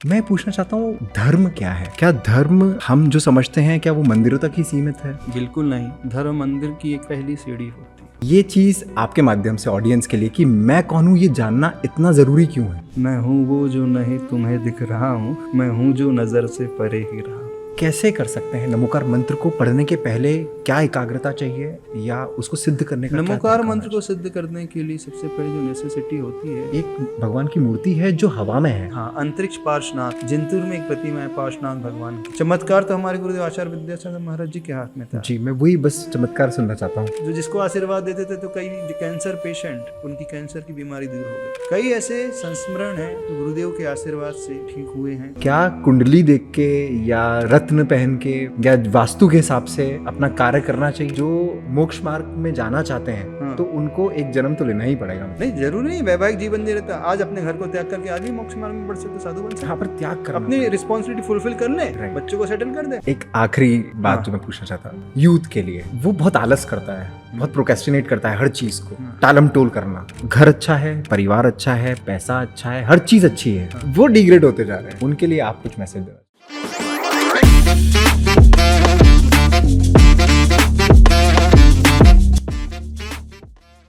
मैं पूछना चाहता हूँ, धर्म क्या है? क्या धर्म हम जो समझते हैं क्या वो मंदिरों तक ही सीमित है? बिल्कुल नहीं। धर्म मंदिर की एक पहली सीढ़ी होती है। ये चीज आपके माध्यम से ऑडियंस के लिए कि मैं कौन हूँ ये जानना इतना जरूरी क्यों है? मैं हूँ वो जो नहीं तुम्हें दिख रहा हूँ, मैं हूँ जो नजर से परे ही रहा हूँ। कैसे कर सकते हैं? नमोकार मंत्र को पढ़ने के पहले क्या एकाग्रता चाहिए या उसको सिद्ध करने का क्या नमोकार तरीका मंत्र होना को सिद्ध करने के लिए सबसे पहले जो नेसेसिटी होती है, चाहिए? एक भगवान की मूर्ति है जो हवा में है। हाँ, अंतरिक्ष पार्श्वनाथ, जिंतूर में एक प्रतिमा है पार्श्वनाथ भगवान की। चमत्कार तो हमारे गुरुदेव आचार्य विद्यासागर महाराज जी के हाथ में था। जी, मैं वही बस चमत्कार सुनना चाहता हूँ। जो जिसको आशीर्वाद देते थे, तो कई कैंसर पेशेंट, उनकी कैंसर की बीमारी दूर हो गई। कई ऐसे संस्मरण हैं जो गुरुदेव के आशीर्वाद से ठीक हुए हैं। क्या कुंडली देख के या रत्न पहन के या वास्तु के हिसाब से अपना कार्य करना चाहिए? जो मोक्ष मार्ग में जाना चाहते हैं हाँ। तो उनको एक जन्म तो लेना ही पड़ेगा। नहीं, जरूरी नहीं वैवाहिक जीवन नहीं रहता। आज अपने घर को त्याग करके आज भी मोक्ष मार्ग में बढ़ सकते, साधु बन सकते। यहाँ पर त्याग करना अपनी पड़ेगा। रिस्पॉन्सिबिलिटी फुलफिल कर ले, Right. बच्चों को सेटल कर दे। एक आखिरी बात हाँ। जो मैं पूछना चाहता हूँ, यूथ के लिए वो बहुत आलस करता है, बहुत प्रोक्रेस्टिनेट करता है हर चीज को, टालम टोल करना। घर अच्छा है, परिवार अच्छा है, पैसा अच्छा है, हर चीज अच्छी है, वो डिग्रेड होते जा रहे हैं। उनके लिए आप कुछ मैसेज देना?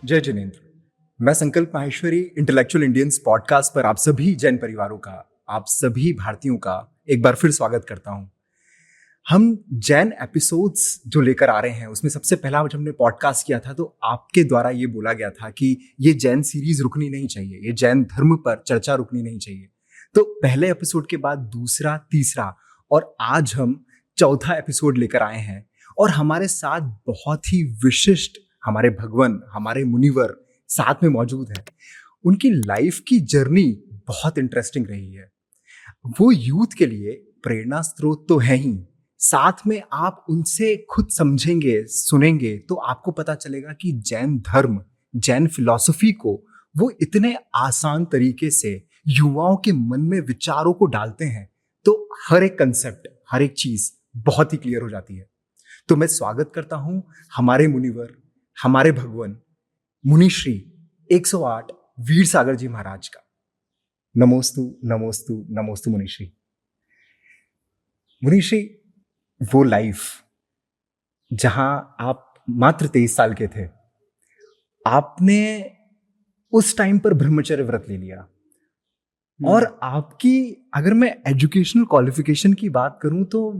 जय जिनेंद्र। मैं संकल्प माहेश्वरी इंटेलेक्चुअल इंडियंस पॉडकास्ट पर आप सभी जैन परिवारों का, आप सभी भारतीयों का एक बार फिर स्वागत करता हूं। हम जैन एपिसोड्स जो लेकर आ रहे हैं उसमें सबसे पहला जब हमने पॉडकास्ट किया था तो आपके द्वारा ये बोला गया था कि ये जैन सीरीज रुकनी नहीं चाहिए, ये जैन धर्म पर चर्चा रुकनी नहीं चाहिए। तो पहले एपिसोड के बाद दूसरा, तीसरा और आज हम चौथा एपिसोड लेकर आए हैं और हमारे साथ बहुत ही विशिष्ट हमारे भगवान, हमारे मुनिवर साथ में मौजूद हैं। उनकी लाइफ की जर्नी बहुत इंटरेस्टिंग रही है। वो यूथ के लिए प्रेरणा स्रोत तो है ही, साथ में आप उनसे खुद समझेंगे, सुनेंगे तो आपको पता चलेगा कि जैन धर्म, जैन फिलॉसफी को वो इतने आसान तरीके से युवाओं के मन में विचारों को डालते हैं तो हर एक कंसेप्ट, हर एक चीज बहुत ही क्लियर हो जाती है। तो मैं स्वागत करता हूं हमारे मुनिवर, हमारे भगवान मुनिश्री 108 वीर सागर जी महाराज का। नमोस्तु नमोस्तु नमोस्तु मुनिश्री। मुनिश्री, वो लाइफ जहां आप मात्र 23 साल के थे, आपने उस टाइम पर ब्रह्मचर्य व्रत ले लिया और आपकी, अगर मैं एजुकेशनल क्वालिफिकेशन की बात करूं तो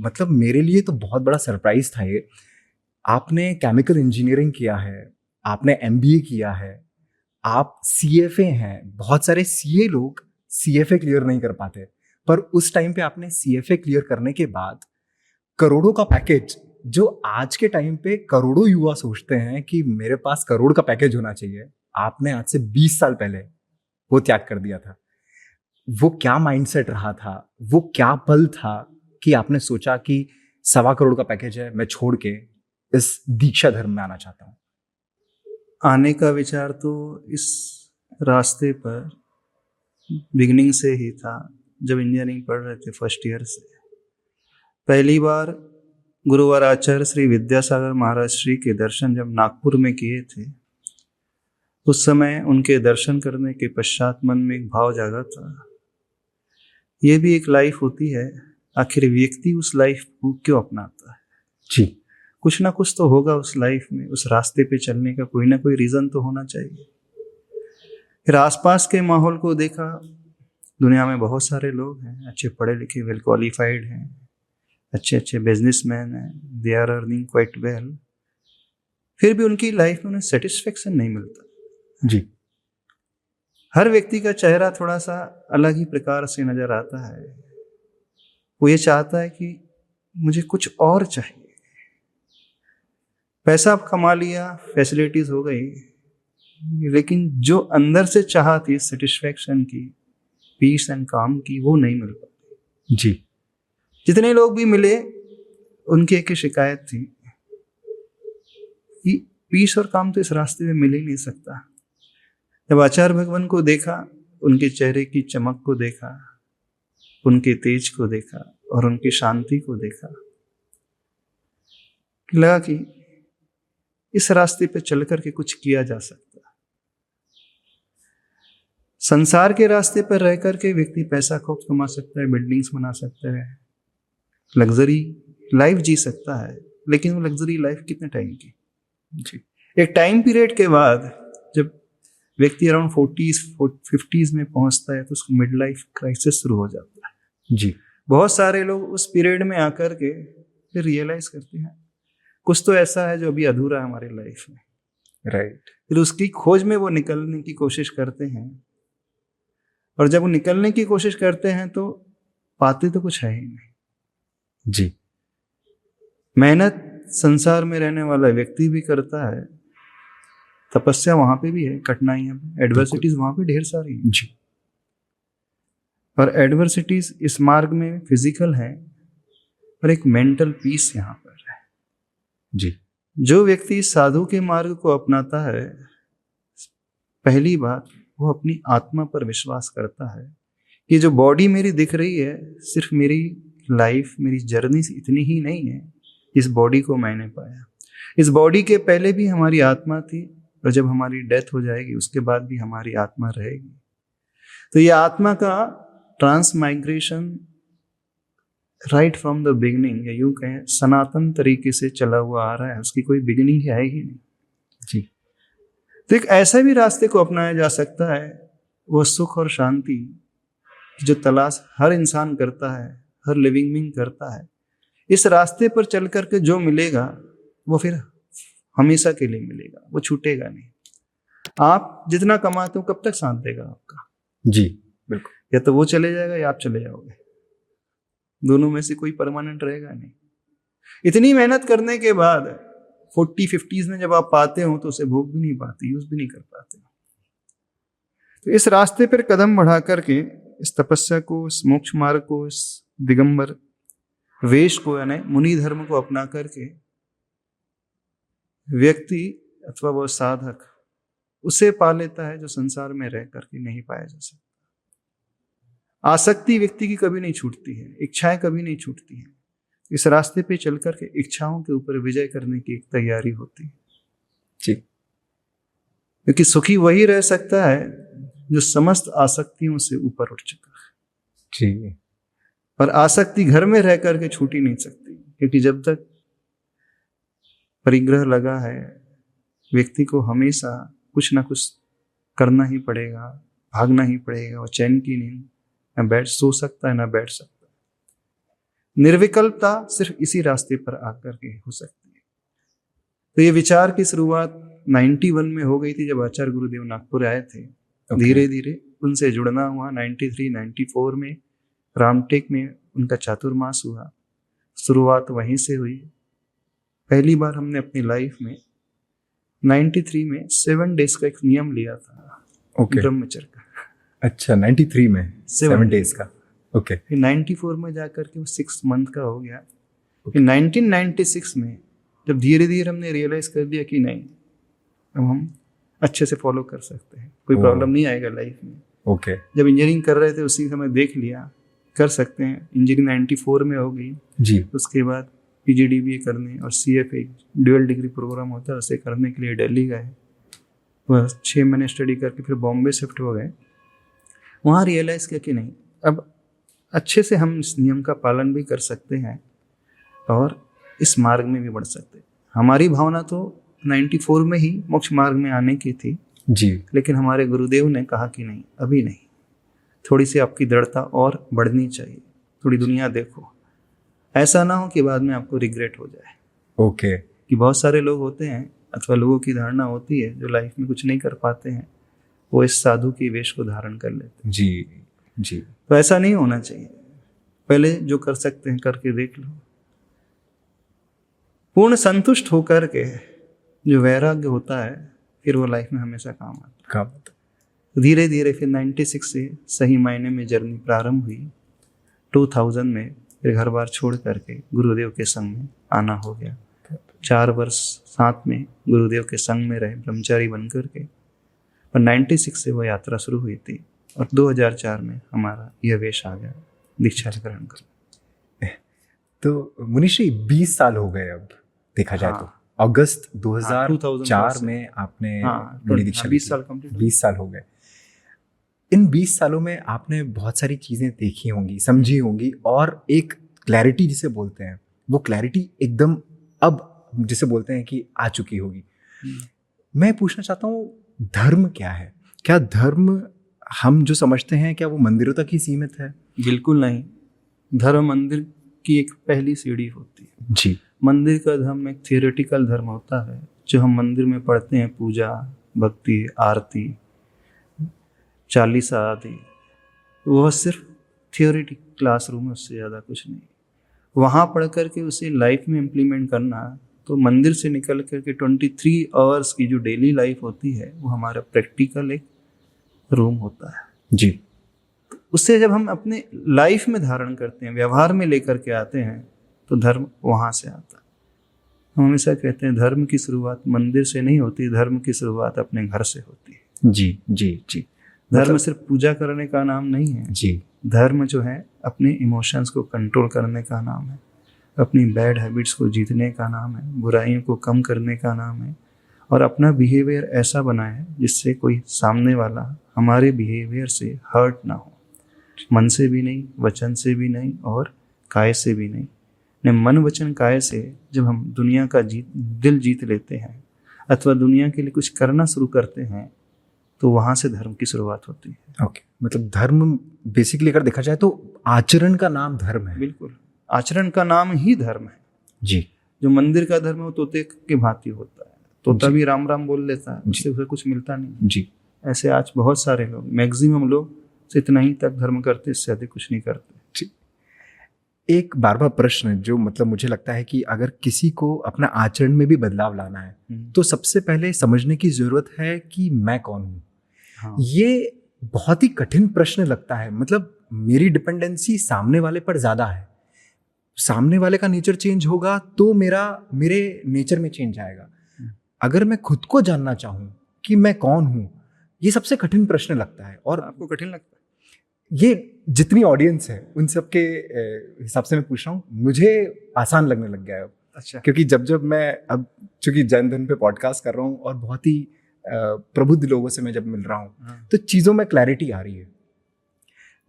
मतलब मेरे लिए तो बहुत बड़ा सरप्राइज था ये। आपने केमिकल इंजीनियरिंग किया है, आपने एमबीए किया है, आप सीएफए हैं। बहुत सारे सीए लोग सीएफए क्लियर नहीं कर पाते, पर उस टाइम पे आपने सीएफए क्लियर करने के बाद करोड़ों का पैकेज, जो आज के टाइम पे करोड़ों युवा सोचते हैं कि मेरे पास करोड़ का पैकेज होना चाहिए, आपने आज से 20 साल पहले वो त्याग कर दिया था। वो क्या माइंडसेट रहा था, वो क्या पल था कि आपने सोचा कि 1.25 करोड़ का पैकेज है, मैं छोड़ के इस दीक्षा धर्म में आना चाहता हूँ? आने का विचार तो इस रास्ते पर बिगिनिंग से ही था। जब इंजीनियरिंग पढ़ रहे थे फर्स्ट ईयर से, पहली बार गुरुवार आचार्य श्री विद्यासागर महाराज श्री के दर्शन जब नागपुर में किए थे, उस समय उनके दर्शन करने के पश्चात मन में एक भाव जागा था, ये भी एक लाइफ होती है, आखिर व्यक्ति उस लाइफ को क्यों अपनाता है? जी, कुछ ना कुछ तो होगा उस लाइफ में, उस रास्ते पे चलने का कोई ना कोई रीजन तो होना चाहिए। फिर आसपास के माहौल को देखा, दुनिया में बहुत सारे लोग हैं, अच्छे पढ़े लिखे, वेल क्वालिफाइड हैं, अच्छे अच्छे बिजनेसमैन हैं, they are earning quite well, फिर भी उनकी लाइफ में उन्हें सेटिस्फेक्शन नहीं मिलता। जी, हर व्यक्ति का चेहरा थोड़ा सा अलग ही प्रकार से नजर आता है। वो ये चाहता है कि मुझे कुछ और चाहिए। पैसा कमा लिया, फैसिलिटीज हो गई, लेकिन जो अंदर से चाह थी सेटिस्फेक्शन की, पीस एंड काम की, वो नहीं मिल पाती। जी, जितने लोग भी मिले उनकी एक ही शिकायत थी कि पीस और काम तो इस रास्ते में मिल ही नहीं सकता। जब आचार्य भगवान को देखा, उनके चेहरे की चमक को देखा, उनके तेज को देखा और उनकी शांति को देखा, लगा कि इस रास्ते पे चल करके कुछ किया जा सकता। संसार के रास्ते पर रह करके व्यक्ति पैसा खूब कमा सकता है, बिल्डिंग्स बना सकता है, लग्जरी लाइफ जी सकता है, लेकिन वो लग्जरी लाइफ कितने टाइम की? जी एक टाइम पीरियड के बाद जब व्यक्ति अराउंड 40s 50s में पहुंचता है तो उसको मिड लाइफ क्राइसिस शुरू हो जाता है। जी बहुत सारे लोग उस पीरियड में आकर के फिर रियलाइज करते हैं कुछ तो ऐसा है जो अभी अधूरा है हमारी लाइफ में, राइट। फिर उसकी खोज में वो निकलने की कोशिश करते हैं, और जब वो निकलने की कोशिश करते हैं तो पाते तो कुछ है ही नहीं। जी मेहनत संसार में रहने वाला व्यक्ति भी करता है, तपस्या वहां पे भी है, कठिनाइयां भी, एडवर्सिटीज वहां पे ढेर सारी हैं। जी और एडवर्सिटीज इस मार्ग में फिजिकल है, और एक मेंटल पीस यहाँ पर है। जी जो व्यक्ति साधु के मार्ग को अपनाता है, पहली बात वो अपनी आत्मा पर विश्वास करता है कि जो बॉडी मेरी दिख रही है सिर्फ मेरी लाइफ, मेरी जर्नी इतनी ही नहीं है, इस बॉडी को मैंने पाया। इस बॉडी के पहले भी हमारी आत्मा थी, और जब हमारी डेथ हो जाएगी उसके बाद भी हमारी आत्मा रहेगी। तो ये आत्मा का transmigration right from the beginning, या यूं कहें सनातन तरीके से चला हुआ आ रहा है, उसकी कोई बिगिनिंग है ही नहीं। जी तो एक ऐसा भी रास्ते को अपनाया जा सकता है, वो सुख और शांति जो तलाश हर इंसान करता है, हर लिविंग बीइंग करता है। इस रास्ते पर चल करके जो मिलेगा वो फिर हमेशा के लिए मिलेगा, वो छूटेगा नहीं। आप जितना कमाते हो कब तक साथ देगा आपका? जी बिल्कुल। या तो वो चले जाएगा या आप चले जाओगे, दोनों में से कोई परमानेंट रहेगा नहीं। इतनी मेहनत करने के बाद 40-50s में जब आप पाते हो तो उसे भोग भी नहीं पाते, यूज भी नहीं कर पाते। तो इस रास्ते पर कदम बढ़ा करके इस तपस्या को, इस मोक्ष मार्ग को, इस दिगंबर वेश को यानी मुनि धर्म को अपना करके व्यक्ति अथवा वो साधक उसे पा लेता है जो संसार में रह करके नहीं पाया जा सकता। आसक्ति व्यक्ति की कभी नहीं छूटती है, इच्छाएं कभी नहीं छूटती हैं। इस रास्ते पे चल करके इच्छाओं के ऊपर विजय करने की एक तैयारी होती है। जी क्योंकि सुखी वही रह सकता है जो समस्त आसक्तियों से ऊपर उठ चुका है। जी और आसक्ति घर में रह करके छूट ही नहीं सकती, क्योंकि जब तक परिग्रह लगा है व्यक्ति को हमेशा कुछ ना कुछ करना ही पड़ेगा, भागना ही पड़ेगा। और चैन की नींद न बैठ सो सकता है, ना बैठ सकता है। निर्विकल्पता सिर्फ इसी रास्ते पर आकर के हो सकती है। तो ये विचार की शुरुआत 91 में हो गई थी, जब आचार्य गुरुदेव नागपुर आए थे। धीरे धीरे उनसे जुड़ना हुआ। 93-94 में रामटेक में उनका चातुर्मास हुआ। शुरुआत वहीं से हुई। पहली बार हमने अपनी लाइफ में 93 में 7 डेज का एक नियम लिया था, ब्रह्मचर्य का। अच्छा, 93 में 7 डेज का। ओके। फिर 94 में जाकर के वो 6 मंथ का हो गया। फिर 1996 में जब धीरे धीरे हमने रियलाइज कर दिया कि नहीं, अब हम अच्छे से फॉलो कर सकते हैं, कोई प्रॉब्लम नहीं आएगा लाइफ में। ओके। जब इंजीनियरिंग कर रहे थे उसी समय देख लिया कर सकते हैं। इंजीनियरिंग 94 में हो गई जी। उसके बाद PGDBA करने और CFA ड्यूअल डिग्री प्रोग्राम होता है, उसे करने के लिए दिल्ली गए। वह 6 महीने स्टडी करके फिर बॉम्बे शिफ्ट हो गए। वहाँ रियलाइज़ किया कि नहीं, अब अच्छे से हम इस नियम का पालन भी कर सकते हैं और इस मार्ग में भी बढ़ सकते हैं। हमारी भावना तो 94 में ही मोक्ष मार्ग में आने की थी जी, लेकिन हमारे गुरुदेव ने कहा कि नहीं, अभी नहीं, थोड़ी सी आपकी दृढ़ता और बढ़नी चाहिए, थोड़ी दुनिया देखो, ऐसा ना हो कि बाद में आपको रिग्रेट हो जाए। ओके। कि बहुत सारे लोग होते हैं अथवा लोगों की धारणा होती है जो लाइफ में कुछ नहीं कर पाते हैं, वो इस साधु की वेश को धारण कर लेते हैं। जी जी। तो ऐसा नहीं होना चाहिए। पहले जो कर सकते हैं करके देख लो। पूर्ण संतुष्ट होकर के जो वैराग्य होता है फिर वो लाइफ में हमेशा काम आता है। धीरे धीरे फिर 96 से सही मायने में जर्नी प्रारंभ हुई। 2000 में फिर घर बार छोड़ करके गुरुदेव के संग में आना हो गया। 4 वर्ष साथ में गुरुदेव के संग में रहे ब्रह्मचारी बन करके, और 96 से वो यात्रा शुरू हुई थी और 2004 में हमारा यह वेश आ गया दीक्षा ग्रहण कर। तो मुनिश्री 20 साल हो गए अब देखा जाए तो। अगस्त 2004 में आपने दीक्षा 20 साल कंप्लीट। 20 साल हो गए। इन 20 सालों में आपने बहुत सारी चीज़ें देखी होंगी, समझी होंगी, और एक क्लैरिटी जिसे बोलते हैं, वो क्लैरिटी एकदम अब जिसे बोलते हैं कि आ चुकी होगी। मैं पूछना चाहता हूँ, धर्म क्या है? क्या धर्म हम जो समझते हैं, क्या वो मंदिरों तक ही सीमित है? बिल्कुल नहीं। धर्म मंदिर की एक पहली सीढ़ी होती है। जी। मंदिर का धर्म एक थियोरेटिकल धर्म होता है, जो हम मंदिर में पढ़ते हैं, पूजा, भक्ति, आरती, चालीसा आदि, वह सिर्फ थियोरेटिक क्लासरूम है, उससे ज़्यादा कुछ नहीं। वहाँ पढ़ कर के उसे लाइफ में इम्प्लीमेंट करना, तो मंदिर से निकल कर के 23 आवर्स की जो डेली लाइफ होती है, वो हमारा प्रैक्टिकल एक रूम होता है। जी। उससे जब हम अपने लाइफ में धारण करते हैं, व्यवहार में लेकर के आते हैं, तो धर्म वहाँ से आता है। हम हमेशा कहते हैं धर्म की शुरुआत मंदिर से नहीं होती, धर्म की शुरुआत अपने घर से होती है। जी जी जी। धर्म सिर्फ पूजा करने का नाम नहीं है जी। धर्म जो है अपने इमोशंस को कंट्रोल करने का नाम है, अपनी बैड हैबिट्स को जीतने का नाम है, बुराइयों को कम करने का नाम है, और अपना बिहेवियर ऐसा बनाए जिससे कोई सामने वाला हमारे बिहेवियर से हर्ट ना हो, मन से भी नहीं, वचन से भी नहीं, और काय से भी नहीं। ने मन वचन काय से जब हम दुनिया का दिल जीत लेते हैं अथवा दुनिया के लिए कुछ करना शुरू करते हैं, तो वहाँ से धर्म की शुरुआत होती है। ओके, मतलब धर्म बेसिकली अगर देखा जाए तो आचरण का नाम धर्म है। बिल्कुल, आचरण का नाम ही धर्म है। जी। जो मंदिर का धर्म है वो तोते के भांति होता है, तोता भी राम राम बोल लेता है, उससे उसे कुछ मिलता नहीं। जी। ऐसे आज बहुत सारे लोग, मैक्सिमम लोग से इतना ही तक धर्म करते, इससे अधिक कुछ नहीं करते। जी। एक बार बार प्रश्न जो मतलब मुझे लगता है कि अगर किसी को अपना आचरण में भी बदलाव लाना है तो सबसे पहले समझने की जरूरत है कि मैं कौन हूँ। हाँ। ये बहुत ही कठिन प्रश्न लगता है। मतलब मेरी डिपेंडेंसी सामने वाले पर ज्यादा है, सामने वाले का नेचर चेंज होगा तो मेरे नेचर में चेंज आएगा। अगर मैं खुद को जानना चाहूँ कि मैं कौन हूँ, ये सबसे कठिन प्रश्न लगता है। और आपको कठिन लगता है? ये जितनी ऑडियंस है उन सबके हिसाब से मैं पूछ रहा हूँ, मुझे आसान लगने लग गया है। अच्छा। क्योंकि जब मैं अब चूंकि जैन धन पे पॉडकास्ट कर रहा हूँ और बहुत ही प्रबुद्ध लोगों से मैं जब मिल रहा हूँ तो चीज़ों में क्लैरिटी आ रही है।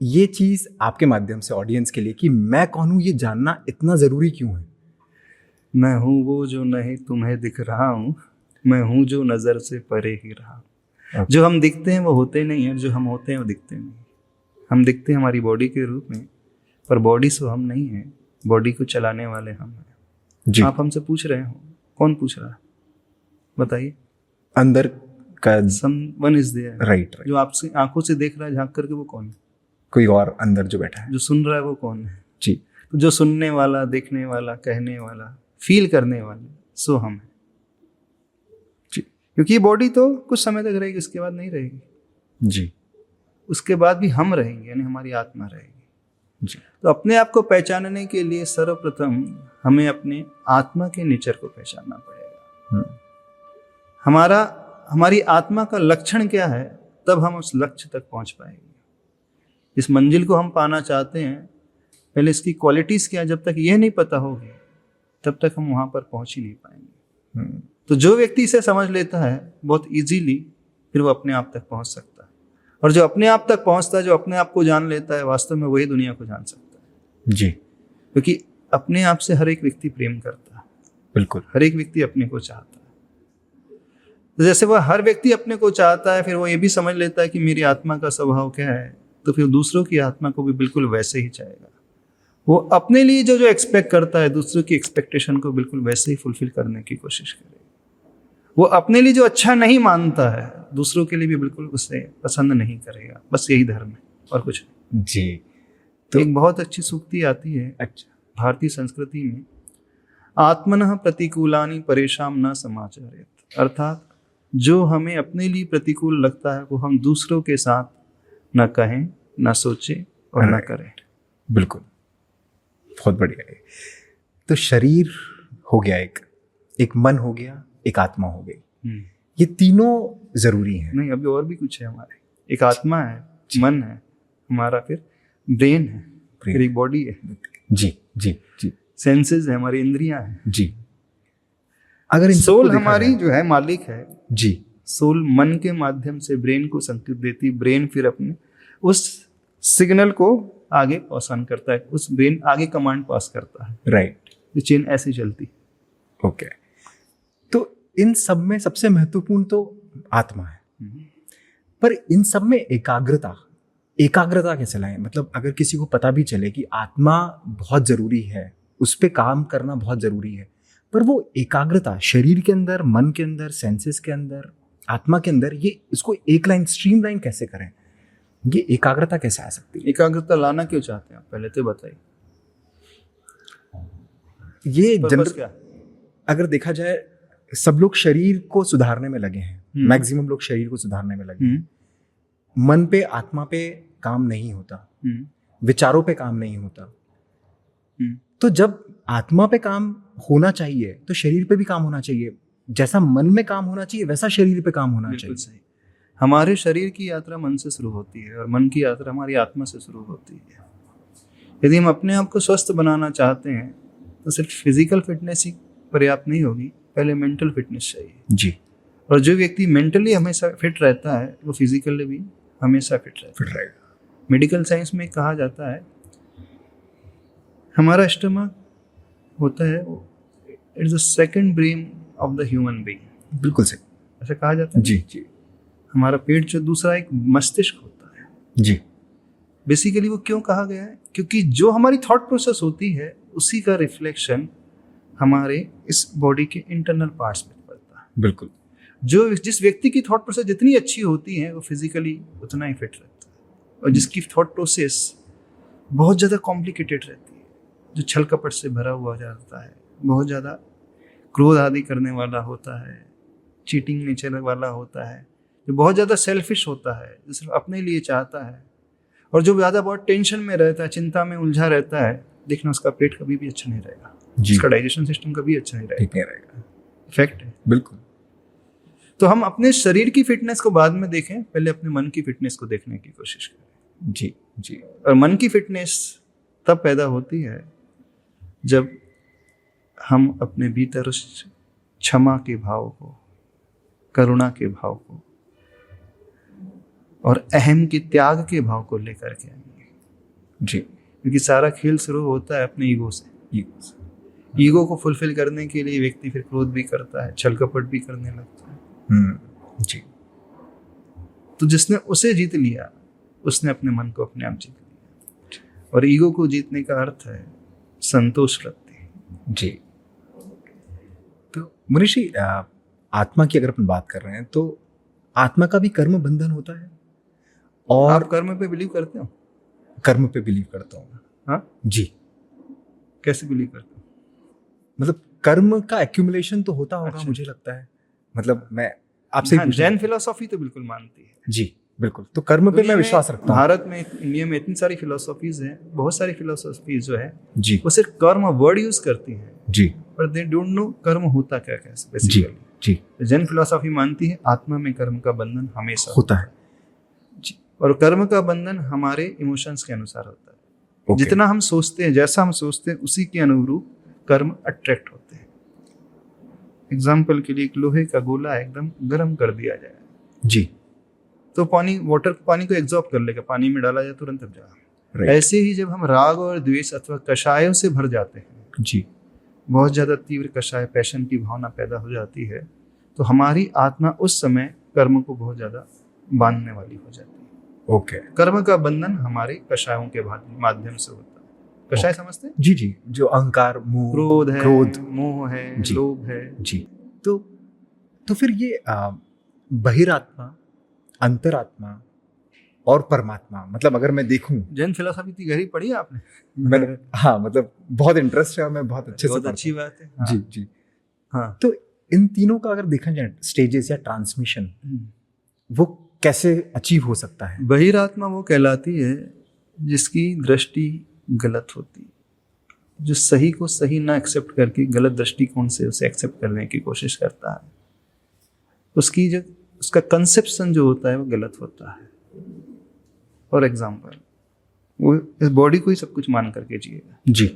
ये चीज़ आपके माध्यम से ऑडियंस के लिए कि मैं कौन हूँ ये जानना इतना ज़रूरी क्यों है? मैं हूँ वो जो नहीं तुम्हें दिख रहा हूँ, मैं हूँ जो नज़र से परे ही रहा। जो हम दिखते हैं वो होते नहीं है, जो हम होते हैं वो दिखते नहीं। हम दिखते हैं हमारी बॉडी के रूप में, पर बॉडी से हम नहीं है, बॉडी को चलाने वाले हम हैं। जी। आप हमसे पूछ रहे हो, कौन पूछ रहा है बताइए? अंदर का समवन इज देयर। राइट। जो आपसे आंखों से देख रहा है झांक करके, वो कौन है? कोई और अंदर जो बैठा है। जो सुन रहा है वो कौन है? जी। तो जो सुनने वाला, देखने वाला, कहने वाला, फील करने वाला, सो हम है। जी। क्योंकि ये बॉडी तो कुछ समय तक रहेगी, उसके बाद नहीं रहेगी। जी। उसके बाद भी हम रहेंगे, यानी हमारी आत्मा रहेगी। जी। तो अपने आप को पहचानने के लिए सर्वप्रथम हमें अपने आत्मा के नेचर को पहचानना पड़ेगा। हमारी आत्मा का लक्षण क्या है, तब हम उस लक्ष्य तक पहुंच पाएंगे। इस मंजिल को हम पाना चाहते हैं, पहले इसकी क्वालिटीज क्या है, जब तक ये नहीं पता होगी तब तक हम वहां पर पहुंच ही नहीं पाएंगे। तो जो व्यक्ति इसे समझ लेता है बहुत इजीली, फिर वो अपने आप तक पहुंच सकता है। और जो अपने आप तक पहुंचता है, जो अपने आप को जान लेता है, वास्तव में वही दुनिया को जान सकता है। जी। क्योंकि अपने आप से हर एक व्यक्ति प्रेम करता है। बिल्कुल। हर एक व्यक्ति अपने को चाहता है। तो जैसे वह हर व्यक्ति अपने को चाहता है, फिर वो ये भी समझ लेता है कि मेरी आत्मा का स्वभाव क्या है, तो फिर दूसरों की आत्मा को भी बिल्कुल वैसे ही चाहेगा। वो अपने लिए जो एक्सपेक्ट करता है, दूसरों की एक्सपेक्टेशन को बिल्कुल वैसे ही फुलफिल करने की कोशिश करेगा। वो अपने लिए जो अच्छा नहीं मानता है, दूसरों के लिए भी बिल्कुल उसे पसंद नहीं करेगा। बस यही धर्म है और कुछ नहीं। जी। तो एक बहुत अच्छी सूक्ति आती है भारतीय संस्कृति में, आत्मनः प्रतिकूलानि परेशान न समाचरेत। अर्थात जो हमें अपने लिए प्रतिकूल लगता है वो हम दूसरों के साथ न कहें, न सोचें और न करें। बिल्कुल, बहुत बढ़िया है। तो शरीर हो गया, एक मन हो गया, एक आत्मा हो गई। ये तीनों जरूरी हैं। नहीं, अभी और भी कुछ है हमारे। एक आत्मा है, मन है हमारा, फिर ब्रेन है, फिर एक बॉडी है। जी जी जी। सेंसेस है, हमारी इंद्रियां हैं। जी। अगर सोल हमारी जो है मालिक है। जी। सोल मन के माध्यम से ब्रेन को संकेत देती, ब्रेन फिर अपने उस सिग्नल को आगे पास ऑन करता है, उस ब्रेन आगे कमांड पास करता है। राइट। ये चेन ऐसे चलती है। ओके। तो इन सब में सबसे महत्वपूर्ण तो आत्मा है, पर इन सब में एकाग्रता कैसे लाएं? मतलब अगर किसी को पता भी चले कि आत्मा बहुत जरूरी है, उस पे काम करना बहुत जरूरी है, पर वो एकाग्रता शरीर के अंदर, मन के अंदर, सेंसेस के अंदर, आत्मा के अंदर, ये इसको एक लाइन स्ट्रीम लाइन कैसे करें? ये एकाग्रता कैसे आ सकती है? एकाग्रता लाना क्यों चाहते हैं आप, पहले तो बताइए। ये पर्पस क्या? अगर देखा जाए, सब लोग शरीर को सुधारने में लगे हैं, मैक्सिमम लोग शरीर को सुधारने में लगे हैं। मन पे, आत्मा पे काम नहीं होता, विचारों पे काम नहीं होता। तो जब आत्मा पे काम होना चाहिए तो शरीर पे भी काम होना चाहिए। जैसा मन में काम होना चाहिए वैसा शरीर पे काम होना चाहिए। सही। हमारे शरीर की यात्रा मन से शुरू होती है और मन की यात्रा हमारी आत्मा से शुरू होती है। यदि हम अपने आप को स्वस्थ बनाना चाहते हैं तो सिर्फ फिजिकल फिटनेस ही पर्याप्त नहीं होगी, पहले मेंटल फिटनेस चाहिए जी। और जो व्यक्ति मेंटली हमेशा फिट रहता है वो फिजिकली भी हमेशा फिट रहेगा। मेडिकल साइंस में कहा जाता है हमारा स्टमक होता है, it is the second brain of the human being. बिल्कुल सही, ऐसा कहा जाता है। जी जी। हमारा पेट जो दूसरा एक मस्तिष्क होता है जी। बेसिकली वो क्यों कहा गया है? क्योंकि जो हमारी थॉट प्रोसेस होती है उसी का रिफ्लेक्शन हमारे इस बॉडी के इंटरनल पार्ट्स में पड़ता है। बिल्कुल। जिस व्यक्ति की थॉट प्रोसेस जितनी अच्छी होती है वो फिजिकली उतना ही फिट रहता है, और जिसकी थॉट प्रोसेस बहुत ज़्यादा कॉम्प्लिकेटेड रहती है, जो छल कपट से भरा हुआ जाता है, बहुत ज़्यादा क्रोध आदि करने वाला होता है, चीटिंग नेचर वाला होता है, जो बहुत ज़्यादा सेल्फिश होता है, जो सिर्फ अपने लिए चाहता है, और जो ज़्यादा बहुत टेंशन में रहता है, चिंता में उलझा रहता है, देखना उसका पेट कभी भी अच्छा नहीं रहेगा, उसका डाइजेशन सिस्टम कभी अच्छा नहीं रहेगा। इफेक्ट है। बिल्कुल। तो हम अपने शरीर की फिटनेस को बाद में देखें, पहले अपने मन की फिटनेस को देखने की कोशिश करें। जी जी। और मन की फिटनेस तब पैदा होती है जब हम अपने भीतर उस क्षमा के भाव को, करुणा के भाव को और अहम के त्याग के भाव को लेकर के आएंगे। जी। क्योंकि सारा खेल शुरू होता है अपने ईगो से। ईगो को फुलफिल करने के लिए व्यक्ति फिर क्रोध भी करता है, छल कपट भी करने लगता है। जी। तो जिसने उसे जीत लिया उसने अपने मन को अपने आप जीत लिया, और ईगो को जीतने का अर्थ है संतोष रखते। जी। तो मनीष जी, आत्मा की अगर अपन बात कर रहे हैं तो आत्मा का भी कर्म बंधन होता है। और आप कर्म पे बिलीव करते हो? कर्म पे बिलीव करता हूँ। हाँ जी। कैसे बिलीव करते हो? मतलब कर्म का एक्यूमुलेशन तो होता होगा। अच्छा। मुझे लगता है, मतलब मैं आपसे हाँ, जैन फिलोसॉफी तो बिल्कुल मानती है। जी बिल्कुल। तो कर्म पे मैं विश्वास रखता हूँ। भारत में, इंडिया में इतनी सारी फिलोसॉफीज हैं, बहुत सारी फिलोसॉफीज जो है जी, वो सिर्फ कर्म वर्ड यूज करती हैं, जी, पर दे डोंट नो कर्म होता क्या कैसे जी, बेसिकली। जी, जैन फिलोसॉफी मानती है आत्मा में कर्म का बंधन हमेशा होता है। जी। और कर्म का बंधन हमारे इमोशंस के अनुसार होता है। ओके। जितना हम सोचते हैं, जैसा हम सोचते हैं, उसी के अनुरूप कर्म अट्रैक्ट होते हैं। एग्जाम्पल के लिए एक लोहे का गोला एकदम गर्म कर दिया जाए जी, तो पानी को एब्जॉर्ब कर लेगा, पानी में डाला जाए तुरंत अब जाएगा। राइट। ऐसे ही जब हम राग और द्वेष अथवा कषायों से भर जाते हैं, जी, बहुत ज्यादा तीव्र कषाय, पैशन की भावना पैदा हो जाती है, तो हमारी आत्मा उस समय कर्म को बहुत ज्यादा बांधने वाली हो जाती है। ओके। कर्म का बंधन हमारे कषायों के माध्यम से होता है। कषाय समझते हैं? जी जी, जो अहंकार, मोह, क्रोध है, क्रोध, मोह है, जी, लोभ है। जी। तो फिर ये बहिरात्मा, अंतरात्मा और परमात्मा, मतलब अगर मैं देखूं, जैन फिलोसॉफी इतनी गहरी पढ़ी है आपने? मैंने, हाँ, मतलब बहुत इंटरेस्ट है और मैं बहुत अच्छे से बहुत पढ़ता अच्छी हूं। बात है। हाँ। जी जी। हाँ। तो इन तीनों का अगर देखा जाए स्टेजेस या ट्रांसमिशन, वो कैसे अचीव हो सकता है? बहिरात्मा वो कहलाती है जिसकी दृष्टि गलत होती, जो सही को सही ना एक्सेप्ट करके गलत दृष्टिकोण से उसे एक्सेप्ट करने की कोशिश करता है। उसका कंसेप्शन जो होता है वो गलत होता है। फॉर एग्जाम्पल, वो इस बॉडी को ही सब कुछ मान करके जिएगा। जी,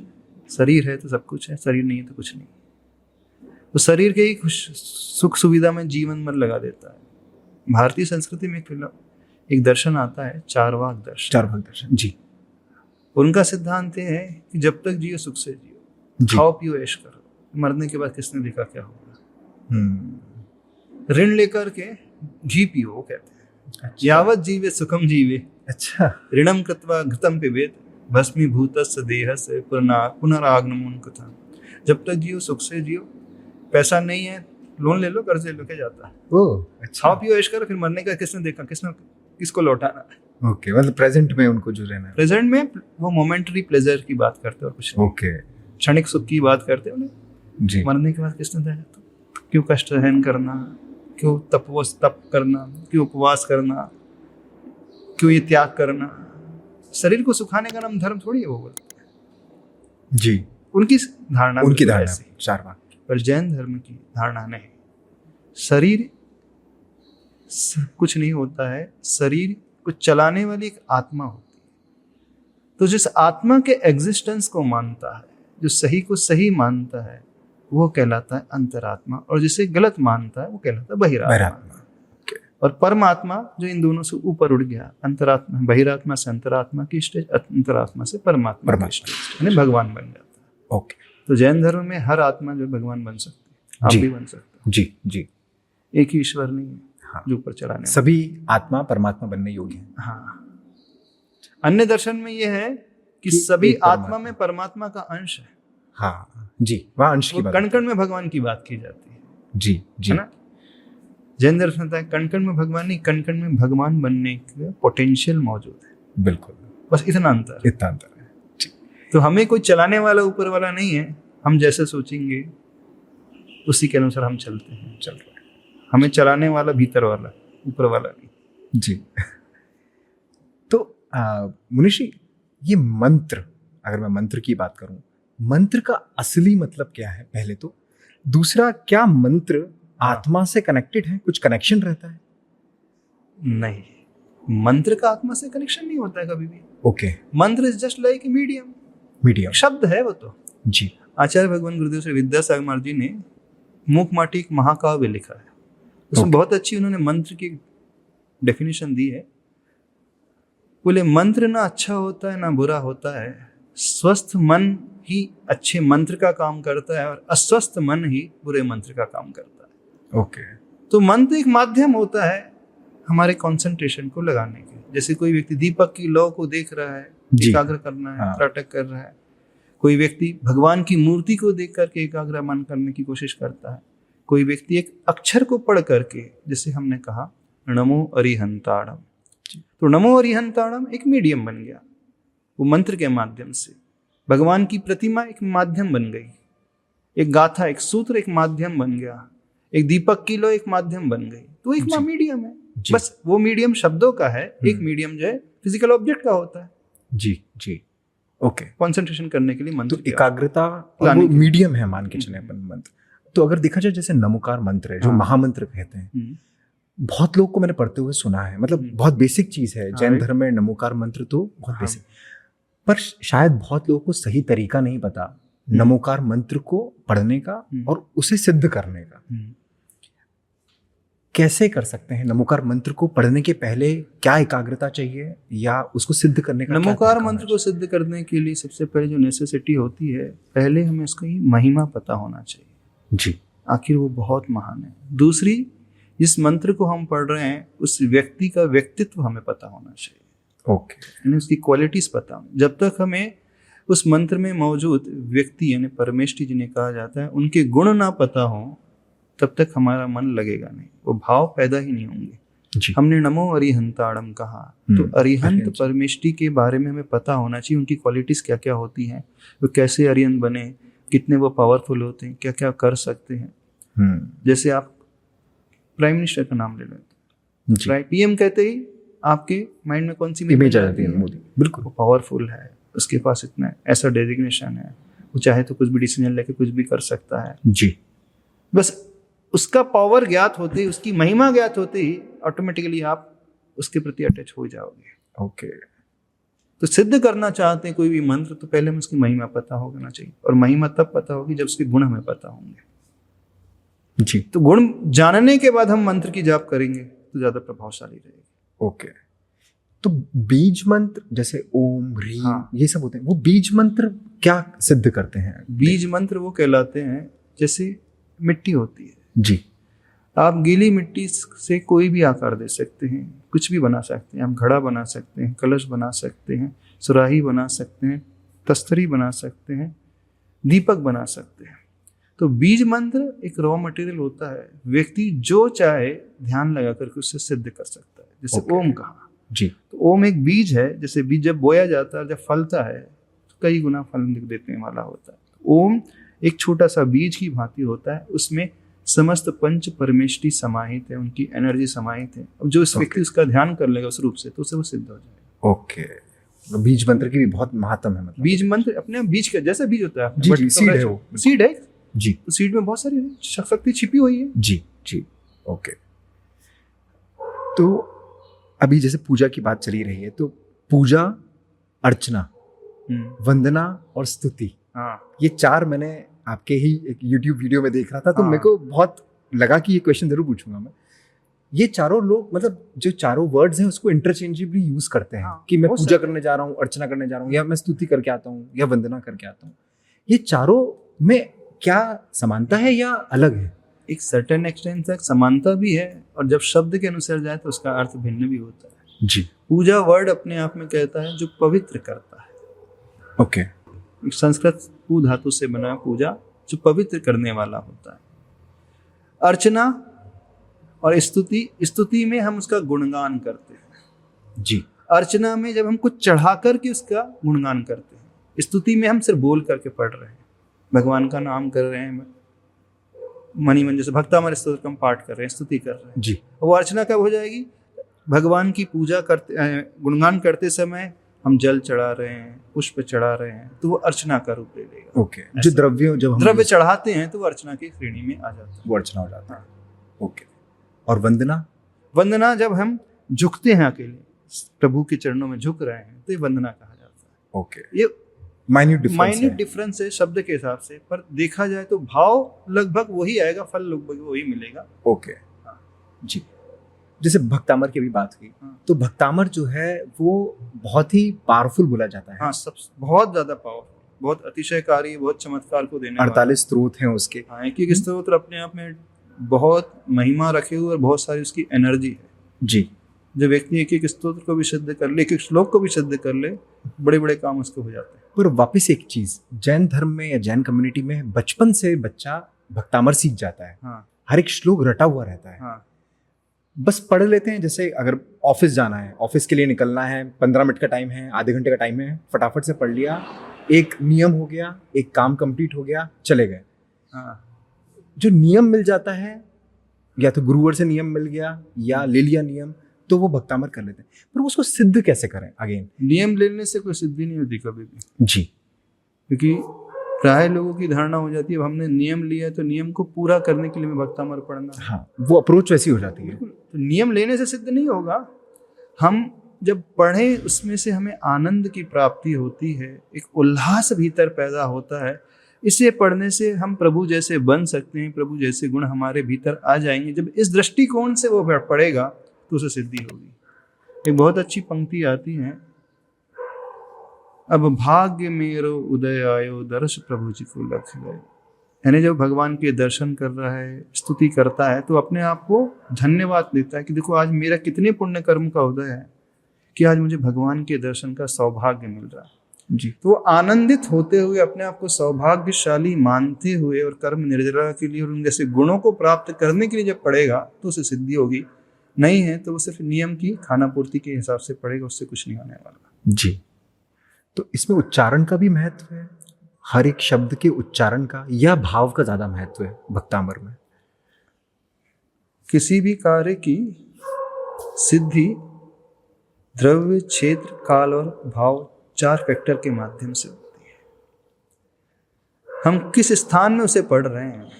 शरीर है तो सब कुछ है, शरीर नहीं है तो कुछ नहीं। वो शरीर के ही सुख सुविधा में जीवन मन लगा देता है। भारतीय संस्कृति में एक दर्शन आता है चारवाक दर्शन। चारवाक दर्शन, जी उनका सिद्धांत ये है कि जब तक जियो सुख से जियो, जी। खाओ पियो ऐश करो, मरने के बाद किसने देखा क्या होगा। हम्म, ऋण लेकर के घी पियो, वो कहते हैं यावत जीवे सुखम जीवे, अच्छा, ऋणम कृत्वा घृतम पिबेत, भस्मीभूतस्य देहस्य पुनरागमनं कथा। जब तक जियो सुख से जियो, पैसा नहीं है लोन ले लो, कर्ज ले लो, क्या जाता है। ओ अच्छा, खाओ पियो ऐश करो, फिर मरने का किसने देखा, किसको लौटाना है। ओके, मतलब प्रेजेंट में उनको जो रहना है। प्रेजेंट में वो मोमेंटरी प्लेजर की बात करते हैं और कुछ नहीं, ओके क्षणिक सुख की बात करते हैं उन्हें। जी, मरने के बाद किसने देखा, तो क्यों कष्ट सहन करना, क्यों तप करना, क्यों उपवास करना, क्यों ये त्याग करना। शरीर को सुखाने का नाम धर्म थोड़ी है, वो बोलते हैं। जी, उनकी धारणा, उनकी बिल्कुल धारणा ऐसी। चारवाक, पर जैन धर्म की धारणा नहीं, शरीर कुछ नहीं होता है, शरीर कुछ चलाने वाली एक आत्मा होती है। तो जिस आत्मा के एग्जिस्टेंस को मानता है, जो सही को सही मानता है, वो कहलाता है अंतरात्मा, और जिसे गलत मानता है वो कहलाता है बहिरात्मा। बहिरात्मा, और परमात्मा जो इन दोनों से ऊपर उठ गया, अंतरात्मा, बहिरात्मा से अंतरात्मा की स्टेज, अंतरात्मा से परमात्मा की स्टेज, यानी भगवान बन जाता है। ओके, तो जैन धर्म में हर आत्मा जो भगवान बन सकती है, आप जी। भी बन सकते हो। जी जी, एक ही ईश्वर नहीं है हाँ, जो ऊपर चलाने वाला। सभी आत्मा परमात्मा बनने योग्य है। हाँ, अन्य दर्शन में यह है कि कि सभी एक परमात्मा। आत्मा में परमात्मा का अंश है। हाँ जी, वहाँ अंश की वो बात कण कण में भगवान की बात की जाती है, जी जी, है ना। जैन दर्शन होता है कण कण में भगवान नहीं, कण कण में भगवान बनने का पोटेंशियल मौजूद है, बिल्कुल, बस इतना अंतर है। इतना अंतर है। जी, तो हमें कोई चलाने वाला ऊपर वाला नहीं है, हम जैसे सोचेंगे उसी के अनुसार हम चलते हैं, चल रहे हैं। हमें चलाने वाला भीतर वाला, ऊपर वाला नहीं। जी। तो मुनिषी, ये मंत्र, अगर मैं मंत्र की बात करूं, मंत्र का असली मतलब क्या है पहले तो, दूसरा क्या मंत्र आत्मा से कनेक्टेड है, कुछ कनेक्शन रहता है? नहीं, मंत्र का आत्मा से कनेक्शन नहीं होता है कभी भी। ओके, मंत्र is just like medium, medium, शब्द है वो तो। जी, आचार्य भगवान गुरुदेव श्री विद्यासागर जी ने मूक माटी एक महाकाव्य लिखा है, उसमें Okay. बहुत अच्छी उन्होंने मंत्र की डेफिनेशन दी है। बोले मंत्र ना अच्छा होता है ना बुरा होता है, स्वस्थ मन ही अच्छे मंत्र का काम करता है और अस्वस्थ मन ही बुरे मंत्र का काम करता है। ओके, तो मंत्र एक माध्यम होता है हमारे कंसंट्रेशन को लगाने के। जैसे कोई व्यक्ति दीपक की लौ को देख रहा है, जी, एकाग्र करना है, हाँ। त्राटक कर रहा है। कोई व्यक्ति भगवान की मूर्ति को देख करके एकाग्र मन करने की कोशिश करता है। कोई व्यक्ति एक अक्षर को पढ़ करके, जैसे हमने कहा नमो अरिहंताणम, तो नमो अरिहंताणम एक मीडियम बन गया, वो मंत्र के माध्यम से। भगवान की प्रतिमा एक माध्यम बन गई, एक गाथा, एक सूत्र एक माध्यम बन गया, एक दीपक की लो एक माध्यम बन गई। तो एक जी, मीडियम है, जी। बस वो मीडियम शब्दों का है, एक मीडियम जो है फिजिकल ऑब्जेक्ट का होता है, जी जी, ओके। कंसंट्रेशन करने के लिए मंत्र तो की एकाग्रता और लाने वो के लिए। मीडियम है, मान के चले अपन मंत्र। तो अगर देखा जाए, जैसे नमोकार मंत्र है, जो हाँ। महामंत्र कहते हैं, हम्म, बहुत लोग को मैंने पढ़ते हुए सुना है, मतलब बहुत बेसिक चीज है। जैन right. धर्म में नमोकार मंत्र तो बहुत हाँ। बेसिक, पर शायद बहुत लोगों को सही तरीका नहीं पता नमोकार मंत्र को पढ़ने का और उसे सिद्ध करने का। कैसे कर सकते हैं नमोकार मंत्र को पढ़ने के पहले? क्या एकाग्रता चाहिए या उसको सिद्ध करने का क्या नमोकार तरीका मंत्र होना को सिद्ध करने के लिए सबसे पहले जो नेसेसिटी होती है, पहले हमें उसकी महिमा पता होना चाहिए, जी, आखिर वो बहुत महान है। दूसरी, जिस मंत्र को हम पढ़ रहे हैं उस व्यक्ति का व्यक्तित्व हमें पता होना चाहिए, ओके, यानी उसकी क्वालिटीज पता होनी। जब तक हमें उस मंत्र में मौजूद व्यक्ति यानी परमेष्टि जिन्हें कहा जाता है उनके गुण ना पता हो, तब तक हमारा मन लगेगा नहीं, वो भाव पैदा ही नहीं होंगे। जी, हमने नमो अरिहंताणम कहा, तो अरिहंत परमेष्टि के बारे में हमें पता होना चाहिए, उनकी क्वालिटीज क्या क्या होती हैं, वो कैसे अरिहंत बने, कितने वो पावरफुल होते हैं, क्या क्या कर सकते हैं। जैसे आप प्राइम मिनिस्टर का नाम ले लेते हैं, पीएम कहते ही आपके माइंड में कौन सी इमेज आ जाती है? मोदी, बिल्कुल। वो पावरफुल है, उसके पास इतना ऐसा डेजिग्नेशन है, वो चाहे तो कुछ भी डिसीजन लेके कुछ भी कर सकता है। जी, बस उसका पावर ज्ञात होते ही, उसकी महिमा ज्ञात होते ही ऑटोमेटिकली आप उसके प्रति अटैच हो जाओगे। ओके, तो सिद्ध करना चाहते हैं कोई भी मंत्र, तो पहले हमें उसकी महिमा पता होना चाहिए, और महिमा तब पता होगी जब उसके गुण हमें पता होंगे। जी, तो गुण जानने के बाद हम मंत्र की जाप करेंगे तो ज्यादा प्रभावशाली रहेगी। ओके। तो बीज मंत्र जैसे ओम ह्रीम हाँ। ये सब होते हैं, वो बीज मंत्र क्या सिद्ध करते हैं? बीज मंत्र वो कहलाते हैं जैसे मिट्टी होती है, जी आप गीली मिट्टी से कोई भी आकार दे सकते हैं, कुछ भी बना सकते हैं। आप घड़ा बना सकते हैं, कलश बना सकते हैं, सुराही बना सकते हैं, तस्तरी बना सकते हैं, दीपक बना सकते हैं। तो बीज मंत्र एक रॉ मटेरियल होता है, व्यक्ति जो चाहे ध्यान लगा करके उससे सिद्ध कर सकता है। जैसे Okay. ओम कहा, जी तो ओम एक बीज है, जैसे बीज जब बोया जाता है, जब फलता है तो कई गुना फल देने वाला होता है। ओम एक छोटा सा बीज की भांति होता है, उसमें समस्त पंच परमेष्टि समाहित है, उनकी एनर्जी समाहित है। अब जो इस व्यक्ति उसका ध्यान कर लेगा उस रूप से, तो उसे वो सिद्ध हो जाएगा। ओके। तो बीज मंत्र की भी बहुत महत्व है, मतलब बीज मंत्र अपने आप बीज का जैसा बीज होता है, जी जी सीड है वो, सीड है, जी तो सीड में बहुत सारी शक्ति छिपी हुई है। जी जी ओके। तो अभी जैसे पूजा की बात चली रही है, तो पूजा, अर्चना, वंदना और स्तुति, हाँ ये चार मैंने आपके ही एक YouTube वीडियो में देख रहा था, तो हाँ। मेरे को बहुत लगा कि ये क्वेश्चन जरूर पूछूंगा मैं। ये चारों लोग, मतलब जो चारों वर्ड्स हैं उसको इंटरचेंजेबली यूज करते हैं, हाँ, कि मैं हो पूजा करने जा रहा हूँ, अर्चना करने जा रहा हूँ, या मैं स्तुति करके आता हूँ, या वंदना करके आता हूँ। ये चारों में क्या समानता है या अलग है? एक सर्टेन एक्सटेंट तक समानता भी है, और जब शब्द के अनुसार जाए तो उसका अर्थ भिन्न भी होता है। जी पूजा वर्ड अपने आप में कहता है जो पवित्र करता है। ओके। एक संस्कृत पू धातु से बना पूजा, जो पवित्र करने वाला होता है। अर्चना और स्तुति, स्तुति में हम उसका गुणगान करते हैं। जी अर्चना में जब हम कुछ चढ़ा करके उसका गुणगान करते हैं। स्तुति में हम सिर्फ बोल करके पढ़ रहे हैं, भगवान का नाम कर रहे हैं, मणि मन जैसे भक्तामर स्तोत्र का हम पाठ कर रहे हैं, स्तुति कर रहे हैं। जी वो अर्चना कब हो जाएगी? भगवान की पूजा करते, गुणगान करते समय हम जल चढ़ा रहे हैं, पुष्प चढ़ा रहे हैं, तो वो अर्चना का रूप ले लेगा। ओके। जो द्रव्य, जब हम द्रव्य चढ़ाते हैं तो वो अर्चना की श्रेणी में आ जाता है। वो अर्चना हो जाता है। ओके। और वंदना? वंदना जब हम झुकते हैं, अकेले प्रभु के चरणों में झुक रहे हैं, तो ये वंदना कहा जाता है। ओके। ये माइन्यूट डिफरेंस है शब्द के हिसाब से, पर देखा जाए तो भाव लगभग वही आएगा, फल लगभग वही मिलेगा। ओके जी। जैसे भक्तामर की भी बात हुई, हाँ। तो भक्तामर जो है वो बहुत ही पावरफुल बोला जाता है। हाँ, सब बहुत ज्यादा पावरफुल, बहुत अतिशयकारी, बहुत चमत्कार को देने वाला। 48 स्त्रोत हैं उसके। हाँ, एक स्तोत्र अपने आप में बहुत महिमा रखे हुए और बहुत सारी उसकी एनर्जी है। जी। जो व्यक्ति एक एक स्तोत्र को भी सिद्ध कर ले, एक एक श्लोक को भी सिद्ध कर ले, बड़े बड़े काम उसको हो जाते हैं। पर वापस एक चीज, जैन धर्म में या जैन कम्युनिटी में बचपन से बच्चा भक्तामर सीख जाता है। हाँ हर एक श्लोक रटा हुआ रहता है। हाँ बस पढ़ लेते हैं। जैसे अगर ऑफिस जाना है, ऑफिस के लिए निकलना है, 15 मिनट का टाइम है, आधे घंटे का टाइम है, फटाफट से पढ़ लिया, एक नियम हो गया, एक काम कंप्लीट हो गया, चले गए। हाँ। जो नियम मिल जाता है, या तो गुरुवर से नियम मिल गया या ले लिया नियम, तो वो भक्तामर कर लेते हैं। पर उसको सिद्ध कैसे करें? अगेन, नियम लेने से कोई सिद्धि नहीं होती कभी भी। जी। क्योंकि प्राय लोगों की धारणा हो जाती है, अब हमने नियम लिया तो नियम को पूरा करने के लिए मैं भक्तामर पढ़ना है। हाँ, वो अप्रोच वैसी हो जाती है। बिल्कुल। तो नियम लेने से सिद्ध नहीं होगा। हम जब पढ़ें उसमें से हमें आनंद की प्राप्ति होती है, एक उल्लास भीतर पैदा होता है। इसे पढ़ने से हम प्रभु जैसे बन सकते हैं, प्रभु जैसे गुण हमारे भीतर आ जाएंगे। जब इस दृष्टिकोण से वो पढ़ेगा तो उसे सिद्धि होगी। एक बहुत अच्छी पंक्ति आती है, अब भाग्य मेरो उदय आयो, दर्श प्रभु जी को लख गए। यानी जब भगवान के दर्शन कर रहा है, स्तुति करता है, तो अपने आप को धन्यवाद देता है कि देखो आज मेरा कितने पुण्य कर्म का उदय है कि आज मुझे भगवान के दर्शन का सौभाग्य मिल रहा है। जी। तो वो आनंदित होते हुए, अपने आप को सौभाग्यशाली मानते हुए और कर्म निर्जरा के लिए और उन जैसे गुणों को प्राप्त करने के लिए जब पढ़ेगा तो उसे सिद्धि होगी। नहीं है तो वो सिर्फ नियम की खाना पूर्ति के हिसाब से पढ़ेगा, उससे कुछ नहीं होने वाला। जी। तो इसमें उच्चारण का भी महत्व है, हर एक शब्द के उच्चारण का, या भाव का ज्यादा महत्व है भक्तामर में? किसी भी कार्य की सिद्धि द्रव्य, क्षेत्र, काल और भाव, 4 फैक्टर के माध्यम से होती है। हम किस स्थान में उसे पढ़ रहे हैं।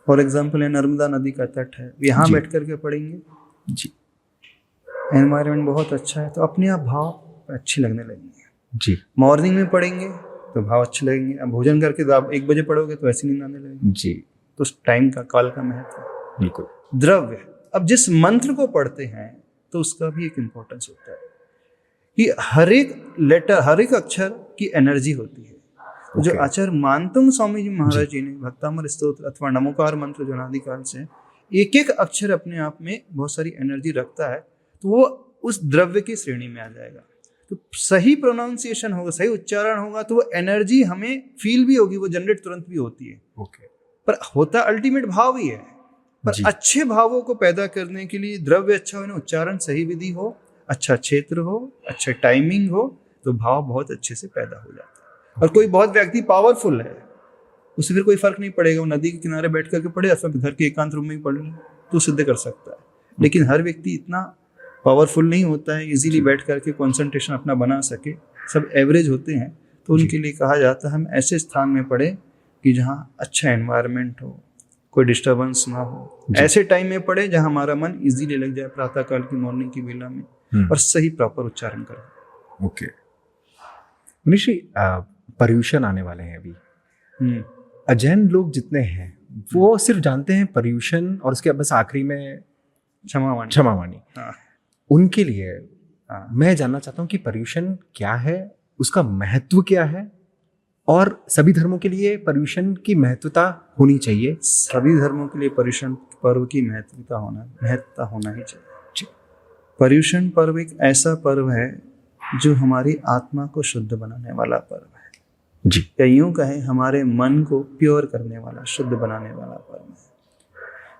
फॉर एग्जाम्पल, नर्मदा नदी का तट है, यहाँ बैठ करके पढ़ेंगे, जी, एनवायरनमेंट बहुत अच्छा है, तो अपने आप भाव अच्छी लगने लगेंगे। जी। मॉर्निंग में पढ़ेंगे तो भाव अच्छे लगेंगे। अब भोजन करके तो आप 1 बजे पढ़ोगे तो ऐसी नींद आने लगेगी। जी, तो उस टाइम का, काल का महत्व है। बिल्कुल। द्रव्य, अब जिस मंत्र को पढ़ते हैं तो उसका भी एक इम्पोर्टेंस होता है। कि हर एक लेटर, हर एक अक्षर की एनर्जी होती है। तो जो Okay. आचार्य मानतुंग स्वामी जी महाराज जी ने भक्तामर स्तोत्र अथवा नमोकार मंत्र जो अनादिकाल से एक एक अक्षर अपने आप में बहुत सारी एनर्जी रखता है, तो वो उस द्रव्य की श्रेणी में आ जाएगा। तो सही प्रोनाउंसिएशन होगा, सही उच्चारण होगा, तो वो एनर्जी हमें फील भी होगी, वो जनरेट तुरंत भी होती है। ओके। पर होता अल्टीमेट भाव ही है। पर जी। अच्छे भावों को पैदा करने के लिए द्रव्य अच्छा हो, उच्चारण सही विधि हो, अच्छा क्षेत्र हो, अच्छा टाइमिंग हो, तो भाव बहुत अच्छे से पैदा हो जाता है। और कोई बहुत व्यक्ति पावरफुल है, उससे फिर कोई फर्क नहीं पड़ेगा, वो नदी के किनारे बैठ करके पढ़े अथवा घर के एकांत रूम में ही पढ़ ले, तो सिद्ध कर सकता है। लेकिन हर व्यक्ति इतना पावरफुल नहीं होता है, इजीली बैठ करके कंसंट्रेशन अपना बना सके, सब एवरेज होते हैं। तो उनके लिए कहा जाता है हम ऐसे स्थान में पढ़े कि जहाँ अच्छा एनवायरनमेंट हो, कोई डिस्टर्बेंस ना हो, ऐसे टाइम में पढ़े जहाँ हमारा मन इजीली लग जाए, प्रातःकाल की मॉर्निंग की वेला में, और सही प्रॉपर उच्चारण करें। ओके मनीष जी, पर्यूषण आने वाले हैं अभी। अजैन लोग जितने हैं वो सिर्फ जानते हैं पर्यूषण और उसके बस आखिरी में क्षमावाणी। हाँ। उनके लिए मैं जानना चाहता हूँ कि पर्यूषण क्या है, उसका महत्व क्या है, और सभी धर्मों के लिए पर्यूषण की महत्वता होनी चाहिए। सभी धर्मों के लिए पर्यूषण पर्व की महत्वता होना ही चाहिए। पर्यूषण पर्व एक ऐसा पर्व है जो हमारी आत्मा को शुद्ध बनाने वाला पर्व है जी, या यूं कहें हमारे मन को प्योर करने वाला, शुद्ध बनाने वाला पर्व है।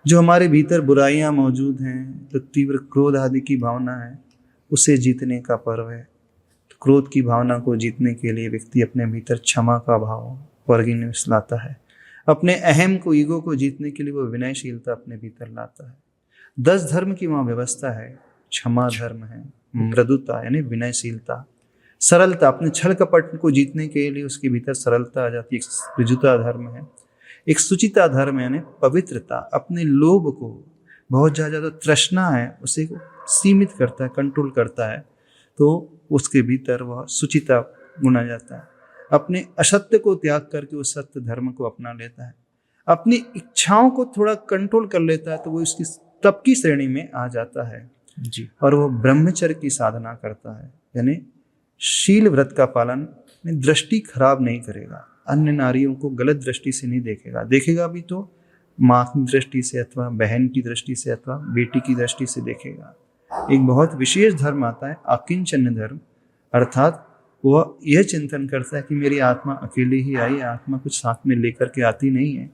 जो हमारे भीतर बुराइयां मौजूद हैं, तो तीव्र क्रोध आदि की भावना है, उसे जीतने का पर्व है। तो क्रोध की भावना को जीतने के लिए व्यक्ति अपने भीतर क्षमा का भाव, फॉरगिवनेस लाता है। अपने अहम को, ईगो को जीतने के लिए वो विनयशीलता अपने भीतर लाता है। 10 धर्म की वहाँ व्यवस्था है। क्षमा धर्म है, मृदुता यानी विनयशीलता, सरलता, अपने छल कपट को जीतने के लिए उसके भीतर सरलता आ जाती है, एक ऋजुता धर्म है। एक सुचिता धर्म यानी पवित्रता, अपने लोभ को, बहुत ज़्यादा तृष्णा है उसे सीमित करता है, कंट्रोल करता है, तो उसके भीतर वह सुचिता गुण आ जाता है। अपने असत्य को त्याग करके वो सत्य धर्म को अपना लेता है। अपनी इच्छाओं को थोड़ा कंट्रोल कर लेता है, तो वो इसकी तप की श्रेणी में आ जाता है जी। और वो ब्रह्मचर्य की साधना करता है, यानी शील व्रत का पालन, दृष्टि खराब नहीं करेगा, अन्य नारियों को गलत दृष्टि से नहीं देखेगा, देखेगा भी तो माँ की दृष्टि से अथवा बहन की दृष्टि से अथवा बेटी की दृष्टि से देखेगा। एक बहुत विशेष धर्म आता है आकिंचन धर्म, अर्थात वह यह चिंतन करता है कि मेरी आत्मा अकेली ही आई, आत्मा कुछ साथ में लेकर के आती नहीं है,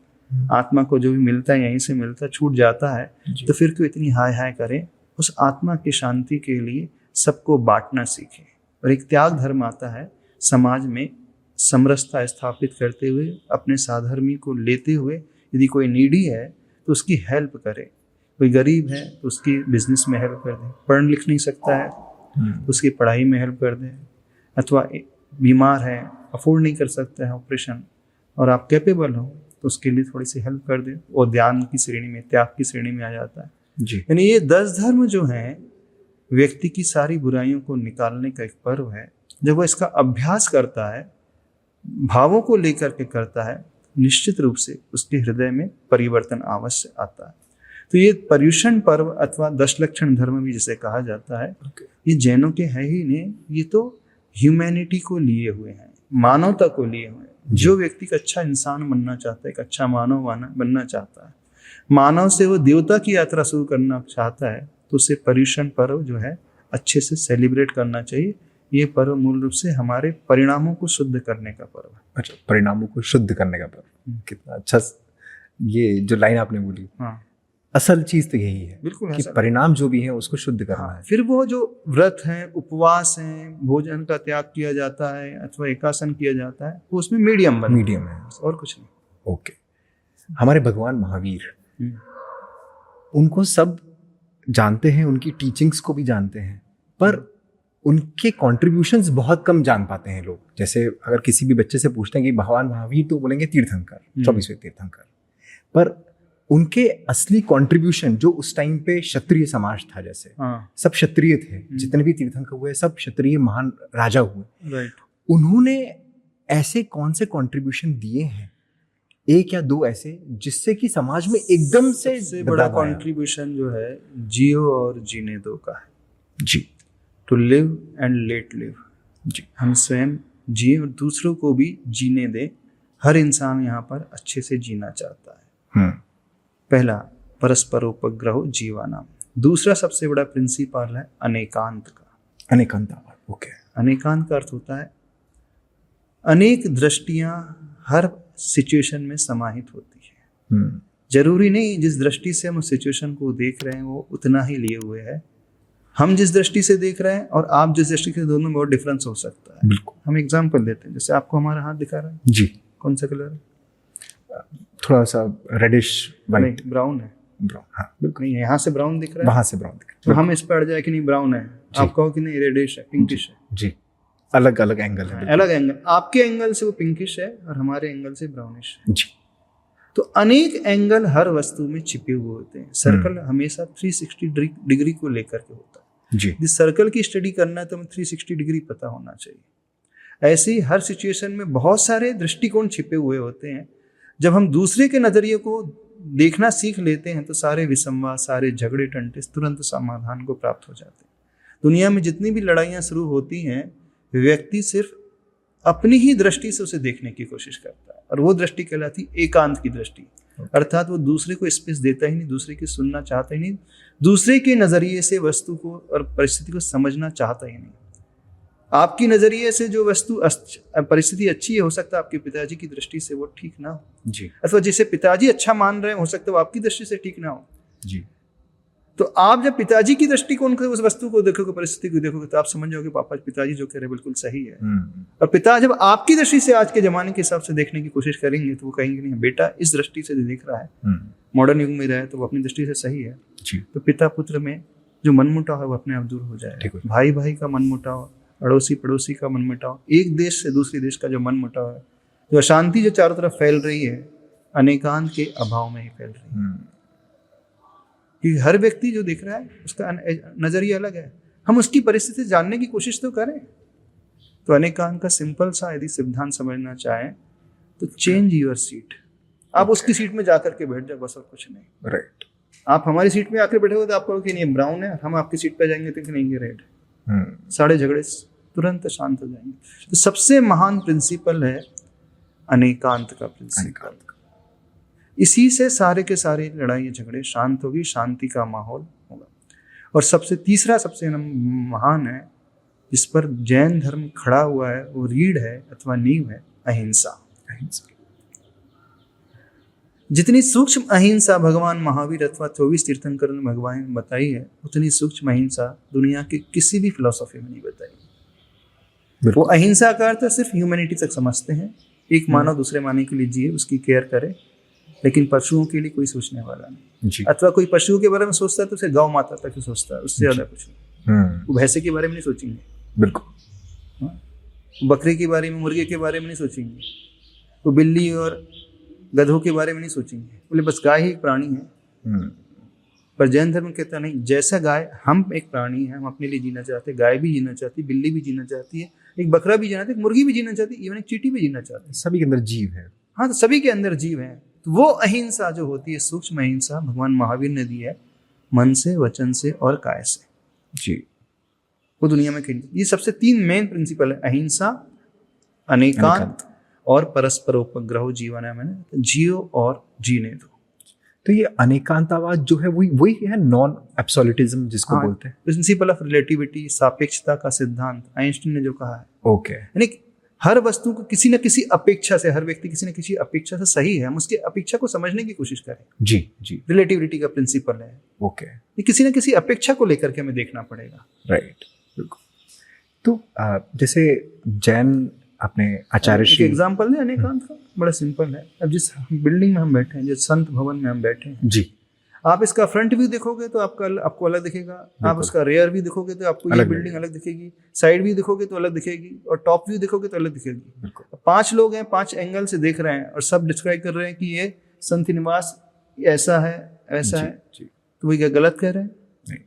आत्मा को जो भी मिलता है यहीं से मिलता, छूट जाता है, तो फिर क्यों इतनी हाय हाय करे। उस आत्मा की शांति के लिए सबको बांटना सीखे। और एक त्याग धर्म आता है, समाज में समरसता स्थापित करते हुए, अपने साधर्मी को लेते हुए, यदि कोई नीडी है तो उसकी हेल्प करे, कोई गरीब है तो उसकी बिजनेस में हेल्प कर दे, पढ़ लिख नहीं सकता है तो उसकी पढ़ाई में हेल्प कर दे, अथवा बीमार है, अफोर्ड नहीं कर सकता है ऑपरेशन, और आप कैपेबल हो तो उसके लिए थोड़ी सी हेल्प कर दे, वो ध्यान की श्रेणी में, त्याग की श्रेणी में आ जाता है जी। यानी ये 10 धर्म जो हैं व्यक्ति की सारी बुराइयों को निकालने का एक पर्व है। जब वो इसका अभ्यास करता है, भावों को लेकर के करता है, निश्चित रूप से उसके हृदय में परिवर्तन अवश्य आता है। तो ये पर्यूषण पर्व अथवा 10 लक्षण धर्म भी जिसे कहा जाता है, ये जैनों के है ही नहीं, ये तो ह्यूमैनिटी को लिए हुए हैं, मानवता को लिए हुए हैं। जो व्यक्ति एक अच्छा इंसान बनना चाहता है, एक अच्छा मानव बनना चाहता है, मानव से वो देवता की यात्रा शुरू करना चाहता है, तो उसे पर्यूषण पर्व जो है अच्छे से सेलिब्रेट करना चाहिए। ये पर्व मूल रूप से हमारे परिणामों को शुद्ध करने का पर्व है। अच्छा, परिणामों को शुद्ध करने का पर्व, कितना अच्छा ये जो लाइन आपने बोली। हाँ, असल चीज तो यही है, बिल्कुल कि परिणाम जो भी है उसको शुद्ध करना हाँ, है। फिर वो जो व्रत है, उपवास है, भोजन का त्याग किया जाता है अथवा एकासन किया जाता है, वो उसमें मीडियम है, और कुछ नहीं। ओके। हमारे भगवान महावीर, उनको सब जानते हैं, उनकी टीचिंग्स को भी जानते हैं, पर उनके कॉन्ट्रीब्यूशंस बहुत कम जान पाते हैं लोग। जैसे अगर किसी भी बच्चे से पूछते हैं कि भगवान महावीर, तो बोलेंगे तीर्थंकर, 24वें तीर्थंकर। पर उनके असली कंट्रीब्यूशन जो उस टाइम पे क्षत्रिय समाज था, जैसे सब क्षत्रिय थे, जितने भी तीर्थंकर हुए सब क्षत्रिय महान राजा हुए, उन्होंने ऐसे कौन से कंट्रीब्यूशन दिए हैं, एक या दो ऐसे, जिससे कि समाज में एकदम से बड़ा कंट्रीब्यूशन जो है जियो और जीने दो का है जी। To live and let live. जी। हम स्वयं जिए और दूसरों को भी जीने दें। हर इंसान यहाँ पर अच्छे से जीना चाहता है। पहला, परस्परोपग्रहो जीवानाम। दूसरा सबसे बड़ा प्रिंसिपल है अनेकांत का। अनेकांतवाद, ओके। अनेकांत का अर्थ होता है अनेक दृष्टियां हर सिचुएशन में समाहित होती है। जरूरी नहीं जिस दृष्टि से हम उस सिचुएशन को देख रहे हैं वो उतना ही लिए हुए है। हम जिस दृष्टि से देख रहे हैं और आप जिस दृष्टि से, दोनों में बहुत डिफरेंस हो सकता है। बिल्कुल। हम एग्जांपल देते हैं, जैसे आपको हमारा हाथ दिखा रहा है जी। कौन सा कलर है? थोड़ा सा रेडिश वाइट। ब्राउन है। ब्राउन, हाँ बिल्कुल। नहीं, यहाँ से ब्राउन दिख रहा है, वहां से ब्राउन दिख तो रहा हम इस पर अड़ जाए कि नहीं ब्राउन है, आप कहो कि नहीं रेडिश है, पिंकिश है। जी, अलग अलग एंगल है। अलग एंगल, आपके एंगल से वो पिंकिश है और हमारे एंगल से ब्राउनिश है। जी। तो अनेक एंगल हर वस्तु में छिपे हुए होते हैं। सर्कल हमेशा 360 डिग्री को लेकर के होता है। जी। जिस सर्कल की स्टडी करना है तो हमें 360 डिग्री पता होना चाहिए। ऐसे ही हर सिचुएशन में बहुत सारे दृष्टिकोण छिपे हुए होते हैं। जब हम दूसरे के नजरिए को देखना सीख लेते हैं तो सारे विसंवाद, सारे झगड़े टंटे तुरंत समाधान को प्राप्त हो जाते हैं। दुनिया में जितनी भी लड़ाइयाँ शुरू होती हैं, व्यक्ति सिर्फ अपनी ही दृष्टि से उसे देखने की कोशिश करता है और वो दृष्टि कहलाती एकांत की दृष्टि। अर्थात वो दूसरे को स्पेस देता ही नहीं, दूसरे की सुनना चाहता ही नहीं, दूसरे के नजरिए से वस्तु को और परिस्थिति को समझना चाहता ही नहीं। आपकी नजरिए से जो वस्तु परिस्थिति अच्छी है, हो सकता है आपके पिताजी की दृष्टि से वो ठीक ना हो। जी। अथवा जिसे पिताजी अच्छा मान रहे हैं, हो सकता है वो आपकी दृष्टि से ठीक ना हो। जी। तो आप जब पिताजी की दृष्टिकोण से उस वस्तु को देखोगे, परिस्थिति को देखोगे, तो आप समझ जाओगे पापा पिताजी जो कह रहे हैं बिल्कुल सही है। और पिता जब आपकी दृष्टि से आज के जमाने के हिसाब से देखने की कोशिश करेंगे तो वो कहेंगे नहीं बेटा इस दृष्टि से जो देख रहा है, मॉडर्न युग में रहा है तो वो अपनी दृष्टि से सही है। जी। तो पिता पुत्र में जो मनमुटाव है वो अपने आप दूर हो जाएगा। भाई भाई का मनमुटाव, अड़ोसी पड़ोसी का मनमुटाव, एक देश से दूसरे देश का जो मनमुटाव है, जो अशांति जो चारों तरफ फैल रही है, अनेकांत के अभाव में ही फैल रही है। कि हर व्यक्ति जो देख रहा है उसका नजरिया अलग है। हम उसकी परिस्थिति जानने की कोशिश तो करें। तो अनेकांत का सिंपल सा यदि सिद्धांत समझना चाहें तो चेंज योर सीट। आप उसकी सीट में जाकर के बैठ जाओ, बस और कुछ नहीं। राइट। आप हमारी सीट में आकर बैठे हो तो आप कहो कि नहीं ब्राउन है, हम आपकी सीट पे जाएंगे तो नहीं रेड। सारे झगड़े तुरंत शांत हो जाएंगे। तो सबसे महान प्रिंसिपल है अनेकांत का प्रिंसिपल। इसी से सारे के सारे लड़ाई झगड़े शांत होगी, शांति का माहौल होगा। और सबसे तीसरा सबसे महान है जिस पर जैन धर्म खड़ा हुआ है, वो रीढ़ है अथवा नींव है, अहिंसा। जितनी सूक्ष्म अहिंसा भगवान महावीर अथवा 24 तीर्थंकर ने भगवान ने बताई है, उतनी सूक्ष्म अहिंसा दुनिया की किसी भी फिलोसॉफी में नहीं बताई। वो अहिंसा का अर्थ सिर्फ ह्यूमैनिटी तक समझते हैं। एक मानव दूसरे मानव के लिए जिए, उसकी केयर करे, लेकिन पशुओं के लिए कोई सोचने वाला नहीं। अथवा कोई पशुओं के बारे में सोचता है तो उसे गौ माता तक ही सोचता है, उससे ज्यादा कुछ नहीं। वो भैंसे के बारे में नहीं सोचेंगे, बिल्कुल। बकरे के बारे में, मुर्गे के बारे में नहीं सोचेंगे। वो बिल्ली और गधों के बारे में नहीं सोचेंगे, बोले बस गाय ही एक प्राणी है। पर जैन धर्म कहता नहीं, जैसा गाय, हम एक प्राणी है, हम अपने लिए जीना चाहते हैं, गाय भी जीना चाहती है, बिल्ली भी जीना चाहती है, एक बकरा भी जीना चाहती है, मुर्गी भी जीना चाहती है, इवन एक चींटी भी जीना चाहती है। सभी के अंदर जीव है। हाँ, तो सभी के अंदर जीव है। तो वो अहिंसा जो होती है, सूक्ष्म अहिंसा, भगवान महावीर ने दी है मन से, वचन से और काय से। जी। वो दुनिया में कहीं, ये सबसे 3 मेन प्रिंसिपल है, अहिंसा, अनेकांत और परस्परोपग्रहो जीवनाम। जियो और जीने दो। तो ये अनेकांतवाद जो है वही है नॉन एब्सोल्यूटिज्म जिसको बोलते हैं। प्रिंसिपल ऑफ रिलेटिविटी, सापेक्षता का सिद्धांत आइंस्टाइन ने जो कहा है। ओके। यानी हर वस्तु को किसी न किसी अपेक्षा से, हर व्यक्ति किसी न किसी अपेक्षा से सही है, हम उसकी अपेक्षा को समझने की कोशिश करें। जी जी। रिलेटिविटी का प्रिंसिपल है। ओके। ये किसी न किसी अपेक्षा को लेकर के हमें देखना पड़ेगा। राइट, बिल्कुल। तो जैसे जैन अपने आचार्य श्री एग्जाम्पल है अनेकांत का, बड़ा सिंपल है। अब जिस बिल्डिंग में हम बैठे हैं, जिस संत भवन में हम बैठे हैं, जी, आप इसका फ्रंट व्यू देखोगे तो आपको अलग दिखेगा। आप उसका रेयर व्यू देखोगे तो आपको ये बिल्डिंग अलग दिखेगी। साइड व्यू देखोगे तो अलग दिखेगी, और टॉप व्यू देखोगे तो अलग दिखेगी। 5 लोग हैं, 5 एंगल से देख रहे हैं और सब डिस्क्राइब कर रहे हैं कि ये संत निवास ऐसा है, ऐसा है। तो वही क्या गलत कह रहे हैं? नहीं,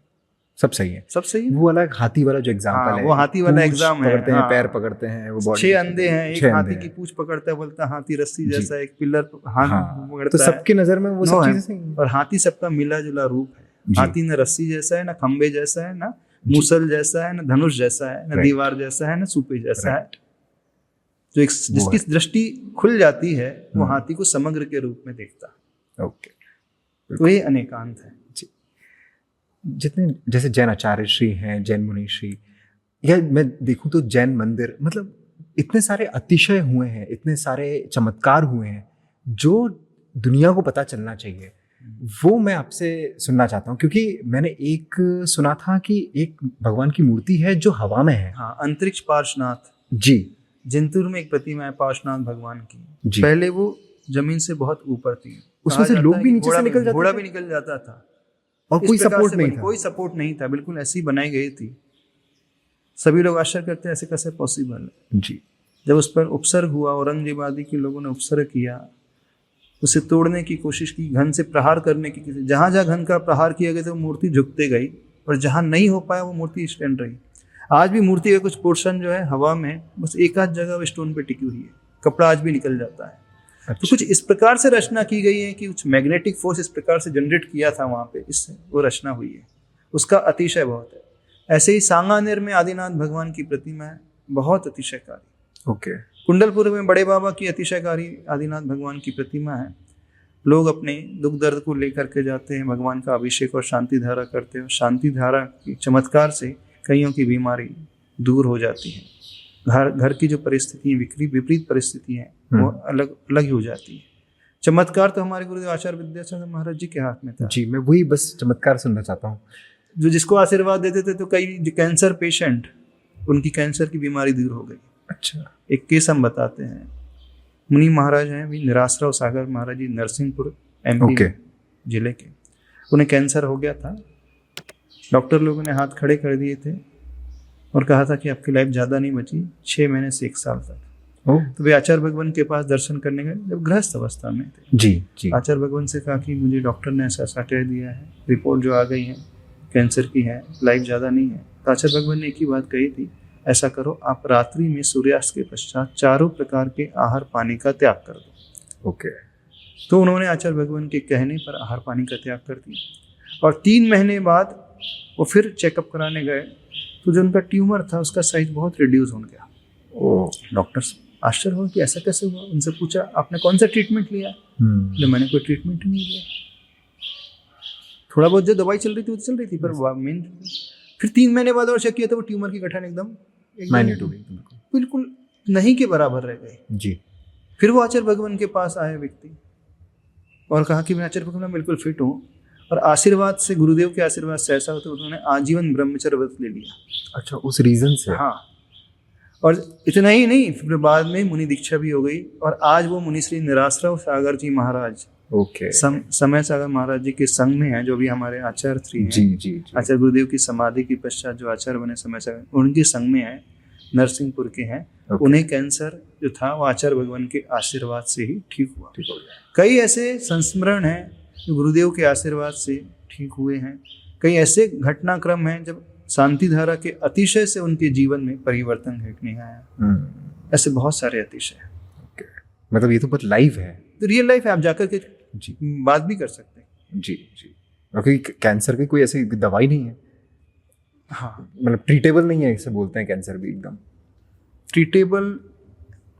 सब सही है, सब सही है। वो अलग हाथी वाला जो एग्जाम्पल है, वो हाथी वाला एग्जाम है। पकड़ते हैं, पैर पकड़ते हैं, वो बॉडी 6 अंधे हैं, एक हाथी की पूंछ पकड़ता है, बोलता है हाथी रस्सी जैसा, एक पिलर हाथ पकड़ता है। तो सबकी नजर में वो सब चीजें, और हाथी सबका मिला जुला रूप है। हाथी ना रस्सी जैसा है, ना खंबे जैसा है, ना जी। मूसल जैसा है, न धनुष जैसा है, न Right. दीवार जैसा है, न सूपे जैसा है। जो एक वो जिसकी है। दृष्टि खुल जाती है वो हम्म। हाथी को समग्र के रूप में देखता। ओके। तो ये अनेकांत है। जितने जैसे जैन आचार्य श्री हैं, जैन मुनि श्री, या मैं देखूं तो जैन मंदिर, मतलब इतने सारे अतिशय हुए हैं, इतने सारे चमत्कार हुए हैं जो दुनिया को पता चलना चाहिए, वो मैं आपसे सुनना चाहता हूँ। क्योंकि मैंने एक सुना था कि एक भगवान की मूर्ति है जो हवा में है। हाँ, अंतरिक्ष पार्श्वनाथ, जी जिंतूर में एक प्रतिमा है पार्श्वनाथ भगवान की। जी। पहले वो जमीन से बहुत ऊपर थी, उसमें कहा से जाता लोग है भी कि नीचे से निकल जाते घोड़ा थे? भी निकल जाता था। और इस कोई प्रकार सपोर्ट से नहीं बनी, था? कोई सपोर्ट नहीं था, बिल्कुल ऐसी बनाई गई थी। सभी लोग आश्चर्य करते हैं ऐसे कैसे पॉसिबल है। जी। जब उस पर उपसर्ग हुआ, औरंगजेब आदि के लोगों ने उपसर्ग किया, उसे तोड़ने की कोशिश की, घन से प्रहार करने की, जहां जहां घन का प्रहार किया गया था वो मूर्ति झुकते गई, और जहां नहीं हो पाया वो मूर्ति स्टैंड रही। आज भी मूर्ति का कुछ पोर्शन जो है हवा में, बस एक आध जगह वो स्टोन पे टिकी हुई है, कपड़ा आज भी निकल जाता है। तो अच्छा। कुछ इस प्रकार से रचना की गई है कि कुछ मैग्नेटिक फोर्स इस प्रकार से जनरेट किया था वहां पे, इससे वो रचना हुई है। उसका अतिशय बहुत है। ऐसे ही सांगानेर में आदिनाथ भगवान की प्रतिमा है, बहुत अतिशयकारी। ओके। कुंडलपुर में बड़े बाबा की अतिशयकारी आदिनाथ भगवान की प्रतिमा है। लोग अपने दुख दर्द को लेकर के जाते हैं, भगवान का अभिषेक और शांति धारा करते हैं। शांति धारा के चमत्कार से कईयों की बीमारी दूर हो जाती है। घर की जो परिस्थिति विपरीत परिस्थिति है वो अलग अलग ही हो जाती है। चमत्कार तो हमारे गुरुदेव आचार्य विद्यासागर महाराज जी के हाथ में था। जी, मैं वही बस चमत्कार सुनना चाहता हूँ। जो जिसको आशीर्वाद देते थे, तो कई जो कैंसर पेशेंट, उनकी कैंसर की बीमारी दूर हो गई। अच्छा। एक केस हम बताते हैं। मुनि महाराज हैं भी, निराश्रव सागर महाराज जी, नरसिंहपुर MP ओके। जिले के। उन्हें कैंसर हो गया था। डॉक्टर लोगों ने हाथ खड़े कर दिए थे और कहा था कि आपकी लाइफ ज़्यादा नहीं बची, 6 महीने से 1 साल तक। तो वे आचार्य भगवान के पास दर्शन करने गए, जब गृहस्थ अवस्था में थे। जी जी। आचार्य भगवान से कहा कि मुझे डॉक्टर ने ऐसा ऐसा कह दिया है, रिपोर्ट जो आ गई है कैंसर की है, लाइफ ज़्यादा नहीं है। तो आचार्य भगवान ने एक ही बात कही थी, ऐसा करो आप रात्रि में सूर्यास्त के पश्चात 4 प्रकार के आहार पानी का त्याग कर दो। ओके। तो उन्होंने आचार्य भगवान के कहने पर आहार पानी का त्याग कर दिया। और 3 महीने बाद वो फिर चेकअप कराने गए, तो जो उनका ट्यूमर था उसका साइज बहुत रिड्यूस हो गया। ओ। डॉक्टर्स आश्चर्य हुआ कि ऐसा कैसे हुआ। उनसे पूछा आपने कौन सा ट्रीटमेंट लिया? तो मैंने कोई ट्रीटमेंट ही नहीं लिया, थोड़ा बहुत जो दवाई चल रही थी वो चल रही थी, पर मेन। फिर 3 महीने बाद और चेक किया तो वो ट्यूमर की गठन एकदम माइन्यूट हो गई, बिल्कुल नहीं के बराबर रह गई। जी। फिर वो आचार्य भगवान के पास आए व्यक्ति और कहा कि मैं आचार्य भगवान बिल्कुल फिट हूँ, और आशीर्वाद से, गुरुदेव के आशीर्वाद से ऐसा होता है, उन्होंने आजीवन ब्रह्मचर्य व्रत ले लिया। अच्छा, उस रीजन से? हाँ। और इतना ही नहीं, फिर बाद में मुनि दीक्षा भी हो गई, और आज वो मुनि श्री निराश्रव सागर जी महाराज, ओके, समय सागर महाराज जी के संग में है, जो भी हमारे आचार्य श्री हैं। जी जी जी। आचार्य गुरुदेव की समाधि के पश्चात जो आचार्य बने समय सागर, उनके संग में है, नरसिंहपुर के हैं। उन्हें कैंसर जो था वो आचार्य भगवान के आशीर्वाद से ही ठीक हुआ। कई ऐसे संस्मरण हैं जो गुरुदेव के आशीर्वाद से ठीक हुए हैं। कई ऐसे घटनाक्रम हैं जब शांति धारा के अतिशय से उनके जीवन में परिवर्तन देखने आया। ऐसे बहुत सारे अतिशय। मतलब ये तो बहुत लाइव है, तो रियल लाइफ है, आप जाकर के जी बात भी कर सकते हैं। जी जी। क्योंकि कैंसर की कोई ऐसी दवाई नहीं है। हाँ, मतलब ट्रीटेबल नहीं है, इसे बोलते हैं कैंसर भी एकदम ट्रीटेबल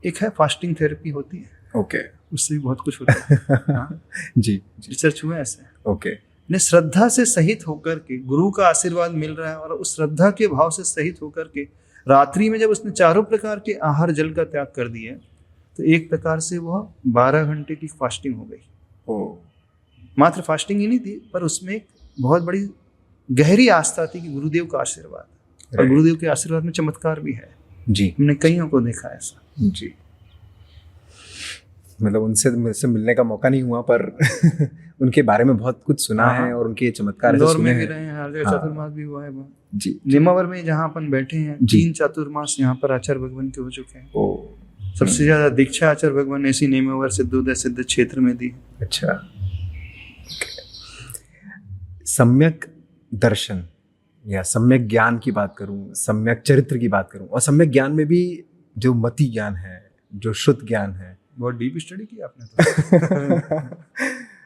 एक है, फास्टिंग थेरेपी होती है। ओके। उससे भी बहुत कुछ होता है। हाँ? जी, रिसर्च हुआ ऐसे। ओके। ने श्रद्धा से सहित होकर के गुरु का आशीर्वाद मिल रहा है, और उस श्रद्धा के भाव से सहित होकर के रात्रि में जब उसने 4 प्रकार के आहार जल का त्याग कर दिया, तो एक प्रकार से वह 12 घंटे की फास्टिंग हो गई। ओ। मात्र फास्टिंग ही नहीं थी, पर उसमें एक बहुत बड़ी गहरी आस्था थी कि गुरुदेव का आशीर्वाद, और गुरुदेव के आशीर्वाद में चमत्कार भी है। जी, हमने कईयों को देखा ऐसा। जी। मतलब उनसे मिलने का मौका नहीं हुआ, पर उनके बारे में बहुत कुछ सुना है, और उनके चमत्कार ऐसे सुने हैं। रहे हैं, चातुर्मास भी हुआ है जी। नेमावर में जहाँ अपन बैठे हैं, 3 चातुर्मास यहाँ पर आचार्य भगवान के हो चुके हैं। सबसे ज्यादा दीक्षा आचार्य भगवान ने इसी नेमावर सिद्धोदय सिद्ध क्षेत्र में दी। अच्छा। सम्यक दर्शन या सम्यक ज्ञान की बात करूं, सम्यक चरित्र की बात करूं, और सम्यक ज्ञान में भी जो मति ज्ञान है, जो शुद्ध ज्ञान है, बहुत डीप स्टडी की आपने तो।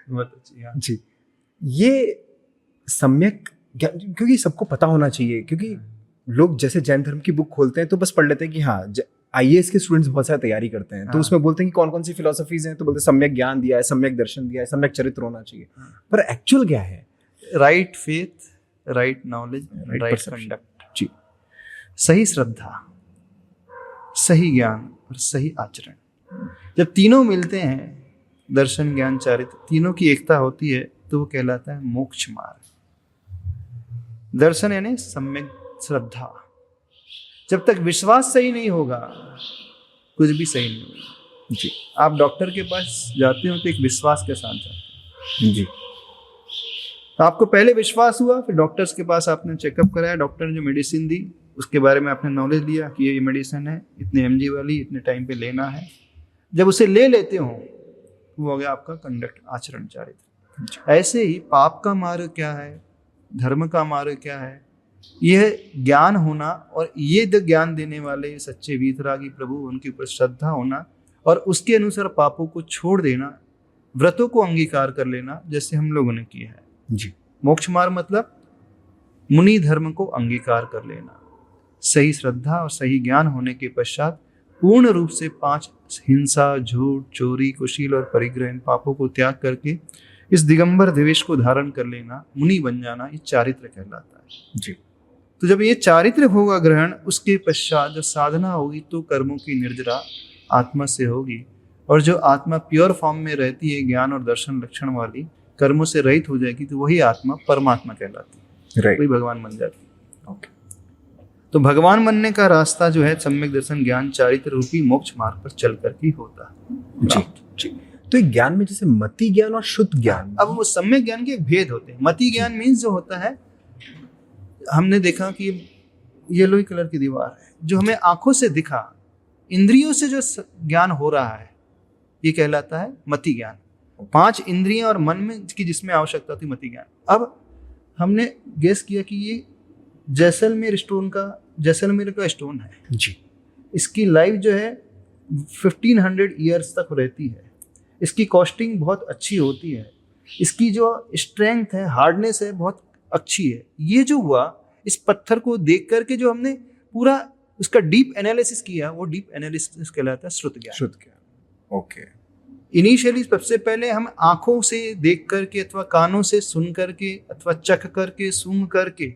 बहुत अच्छी। हाँ। जी। ये सम्यक क्योंकि सबको पता होना चाहिए, क्योंकि लोग जैसे जैन धर्म की बुक खोलते हैं तो बस पढ़ लेते हैं कि हाँ IAS के स्टूडेंट्स बहुत सारी तैयारी करते हैं, तो उसमें बोलते हैं कि कौन कौन सी फिलोसफीज हैं, तो बोलते हैं सम्यक ज्ञान दिया है, सम्यक दर्शन दिया है, सम्यक चरित्र होना चाहिए, पर एक्चुअल क्या है? Right faith, right knowledge, right conduct जी, सही श्रद्धा, सही ज्ञान और सही आचरण। जब तीनों मिलते हैं, दर्शन ज्ञान चारित्र, तीनों की एकता होती है, तो वो कहलाता है मोक्ष मार्ग। दर्शन यानी सम्यक श्रद्धा। जब तक विश्वास सही नहीं होगा कुछ भी सही नहीं होगा। जी, आप डॉक्टर के पास जाते हो तो एक विश्वास के साथ जाते जी, हो। तो आपको पहले विश्वास हुआ, फिर डॉक्टर्स के पास आपने चेकअप कराया, डॉक्टर ने जो मेडिसिन दी उसके बारे में आपने नॉलेज लिया कि ये मेडिसिन है, इतने mg वाली, इतने टाइम पे लेना है। जब उसे ले लेते हो वो हो गया आपका कंडक्ट, आचरण, चारित्र। ऐसे ही पाप का मार्ग क्या है, धर्म का मार्ग क्या है, यह ज्ञान होना, और ये ज्ञान देने वाले सच्चे वीतरागी प्रभु, उनके ऊपर श्रद्धा होना और उसके अनुसार पापों को छोड़ देना, व्रतों को अंगीकार कर लेना, जैसे हम लोगों ने किया है। जी, मोक्ष मार्ग मतलब मुनि धर्म को अंगीकार कर लेना, सही श्रद्धा और सही ज्ञान होने के पश्चात पूर्ण रूप से 5 हिंसा, झूठ, चोरी, कुशील और परिग्रह, इन पापों को त्याग करके इस दिगंबर देवेश को धारण कर लेना, मुनि बन जाना, ये चारित्र कहलाता है। जी, तो जब ये चारित्र होगा ग्रहण, उसके पश्चात जो साधना होगी तो कर्मों की निर्जरा आत्मा से होगी, और जो आत्मा प्योर फॉर्म में रहती है, ज्ञान और दर्शन लक्षण वाली, कर्मों से रहित हो जाएगी, तो वही आत्मा परमात्मा कहलाती है, राइट, वही भगवान बन जाती है। ओके। तो भगवान बनने का रास्ता जो है सम्यक दर्शन ज्ञान चारित्र रूपी मोक्ष मार्ग पर चल कर ही होता है। जी, जी। तो एक ज्ञान में जैसे मति ज्ञान और शुद्ध ज्ञान, अब वो सम्यक ज्ञान के एक भेद होते हैं। मति ज्ञान मीन्स जो होता है, हमने देखा कि येलोई कलर की दीवार है, जो हमें आंखों से दिखा, इंद्रियों से जो ज्ञान हो रहा है, ये कहलाता है मति ज्ञान। 5 इंद्रियां और मन में की जिसमें आवश्यकता थी, मति ज्ञान। अब हमने गेस किया कि ये जैसलमेर का स्टोन है जी, इसकी लाइफ जो है 1500 ईयर्स तक रहती है, इसकी कॉस्टिंग बहुत अच्छी होती है, इसकी जो स्ट्रेंथ है, हार्डनेस है, बहुत अच्छी है। ये जो हुआ, इस पत्थर को देख करके जो हमने पूरा उसका डीप एनालिसिस किया, वो डीप एनालिसिस कहलाता है श्रुत ज्ञान। शुद्ध ज्ञान, ओके। इनिशियली सबसे पहले हम आंखों से देख करके अथवा कानों से सुन करके अथवा चख करके, सूंघ करके,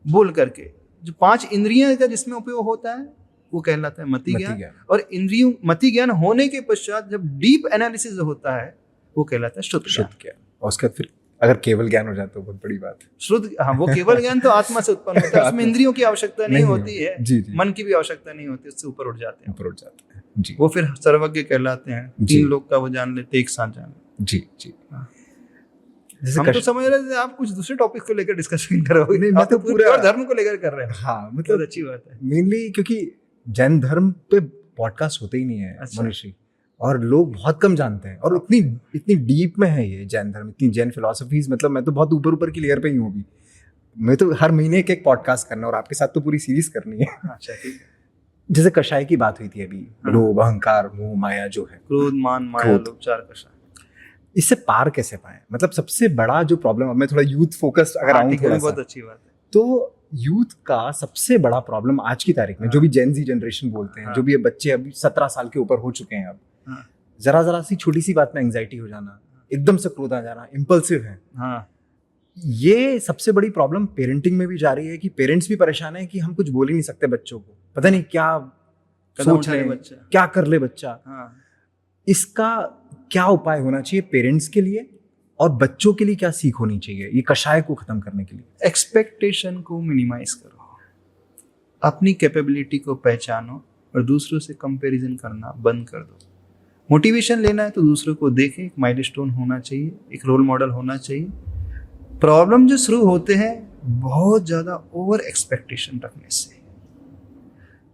बोल करके, जो 5 इंद्रियां का जिसमें उपयोग होता है वो कहलाता है मति ज्ञान। और इंद्रियों मति ज्ञान होने के पश्चात जब डीप एनालिसिस होता है वो कहलाता है श्रुत ज्ञान। और उसके बाद फिर अगर केवल ज्ञान हो जाए तो बहुत बड़ी बात है। श्रुत, हाँ, वो केवल ज्ञान तो आत्मा से उत्पन्न होता है, उसमें इंद्रियों की आवश्यकता नहीं होती है, जी, जी। मन की भी आवश्यकता नहीं होती, उससे ऊपर उठ जाते हैं, जी। वो फिर सर्वज्ञ कहलाते हैं। 3 लोग का वो जान लेते, एक साथ जान लेते। जी, जी। हम तो समझ रहे थे आप कुछ दूसरे टॉपिक को लेकर डिस्कशन कर रहे हो। नहीं, मैं तो पूरा धर्म को लेकर कर रहे हैं। हाँ, मतलब अच्छी बात है। मेनली क्योंकि जैन धर्म पे पॉडकास्ट होते ही नहीं है मनुष्य, और लोग बहुत कम जानते हैं, और इतनी डीप में है ये जैन धर्म, इतनी जैन फिलोसफीज, मतलब मैं तो बहुत ऊपर की लेयर पे ही हूँ अभी। मैं तो हर महीने एक पॉडकास्ट करना, और आपके साथ तो पूरी सीरीज करनी है। अच्छा, ठीक है। जैसे कषाय की बात हुई थी अभी, लोभ, अहंकार, मोह, माया जो है, क्रोध, मान, माया, लोभ, 4 कषाय, इससे पार कैसे पाए? मतलब सबसे बड़ा जो प्रॉब्लम, अब मैं थोड़ा यूथ फोकस्ड अगर आऊं थोड़ा सा, बहुत अच्छी बात है। तो यूथ का सबसे बड़ा प्रॉब्लम आज की तारीख में, जो भी जेन जी जनरेशन बोलते हैं, जो भी बच्चे अभी 17 साल के ऊपर हो चुके हैं, अब जरा सी छोटी सी बात में एंजाइटी हो जाना, एकदम से क्रोध आ जाना, इम्पल्सिव है। हाँ, ये सबसे बड़ी प्रॉब्लम पेरेंटिंग में भी जा रही है कि पेरेंट्स भी परेशान है कि हम कुछ बोल ही नहीं सकते बच्चों को, पता नहीं क्या सोच ले बच्चा, क्या कर ले बच्चा। हाँ। इसका क्या उपाय होना चाहिए पेरेंट्स के लिए, और बच्चों के लिए क्या सीख होनी चाहिए ये कषाय को खत्म करने के लिए? एक्सपेक्टेशन को मिनिमाइज करो, अपनी कैपेबिलिटी को पहचानो, और दूसरों से कंपैरिजन करना बंद कर दो। मोटिवेशन लेना है तो दूसरों को देखें, एक माइलस्टोन होना चाहिए, एक रोल मॉडल होना चाहिए। प्रॉब्लम जो शुरू होते हैं बहुत ज़्यादा ओवर एक्सपेक्टेशन रखने से,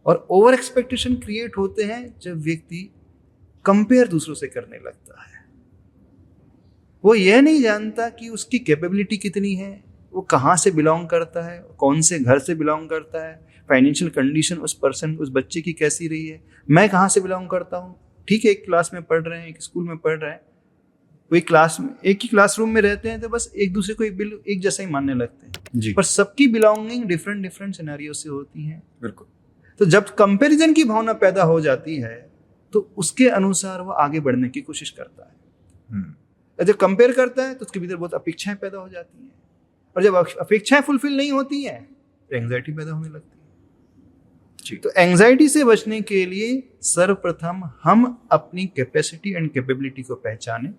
और ओवर एक्सपेक्टेशन क्रिएट होते हैं जब व्यक्ति कंपेयर दूसरों से करने लगता है। वो यह नहीं जानता कि उसकी कैपेबिलिटी कितनी है, वो कहाँ से बिलोंग करता है, कौन से घर से बिलोंग करता है, फाइनेंशियल कंडीशन उस बच्चे की कैसी रही है, मैं कहाँ से बिलोंग करता हूँ। ठीक है, एक क्लास में पढ़ रहे हैं, एक स्कूल में पढ़ रहे हैं, कोई क्लास में एक ही क्लासरूम में रहते हैं तो बस एक दूसरे को एक जैसा ही मानने लगते हैं, जी पर सबकी बिलोंगिंग डिफरेंट डिफरेंट सिनेरियो से होती है। बिल्कुल। तो जब कंपैरिजन की भावना पैदा हो जाती है तो उसके अनुसार वो आगे बढ़ने की कोशिश करता है। और जब कंपेयर करता है तो उसके भीतर बहुत अपेक्षाएं पैदा हो जाती हैं, और जब अपेक्षाएं फुलफिल नहीं होती हैं तो एंग्जाइटी पैदा होने लगती है। जी। तो एंग्जाइटी से बचने के लिए सर्वप्रथम हम अपनी कैपेसिटी एंड कैपेबिलिटी को पहचानें,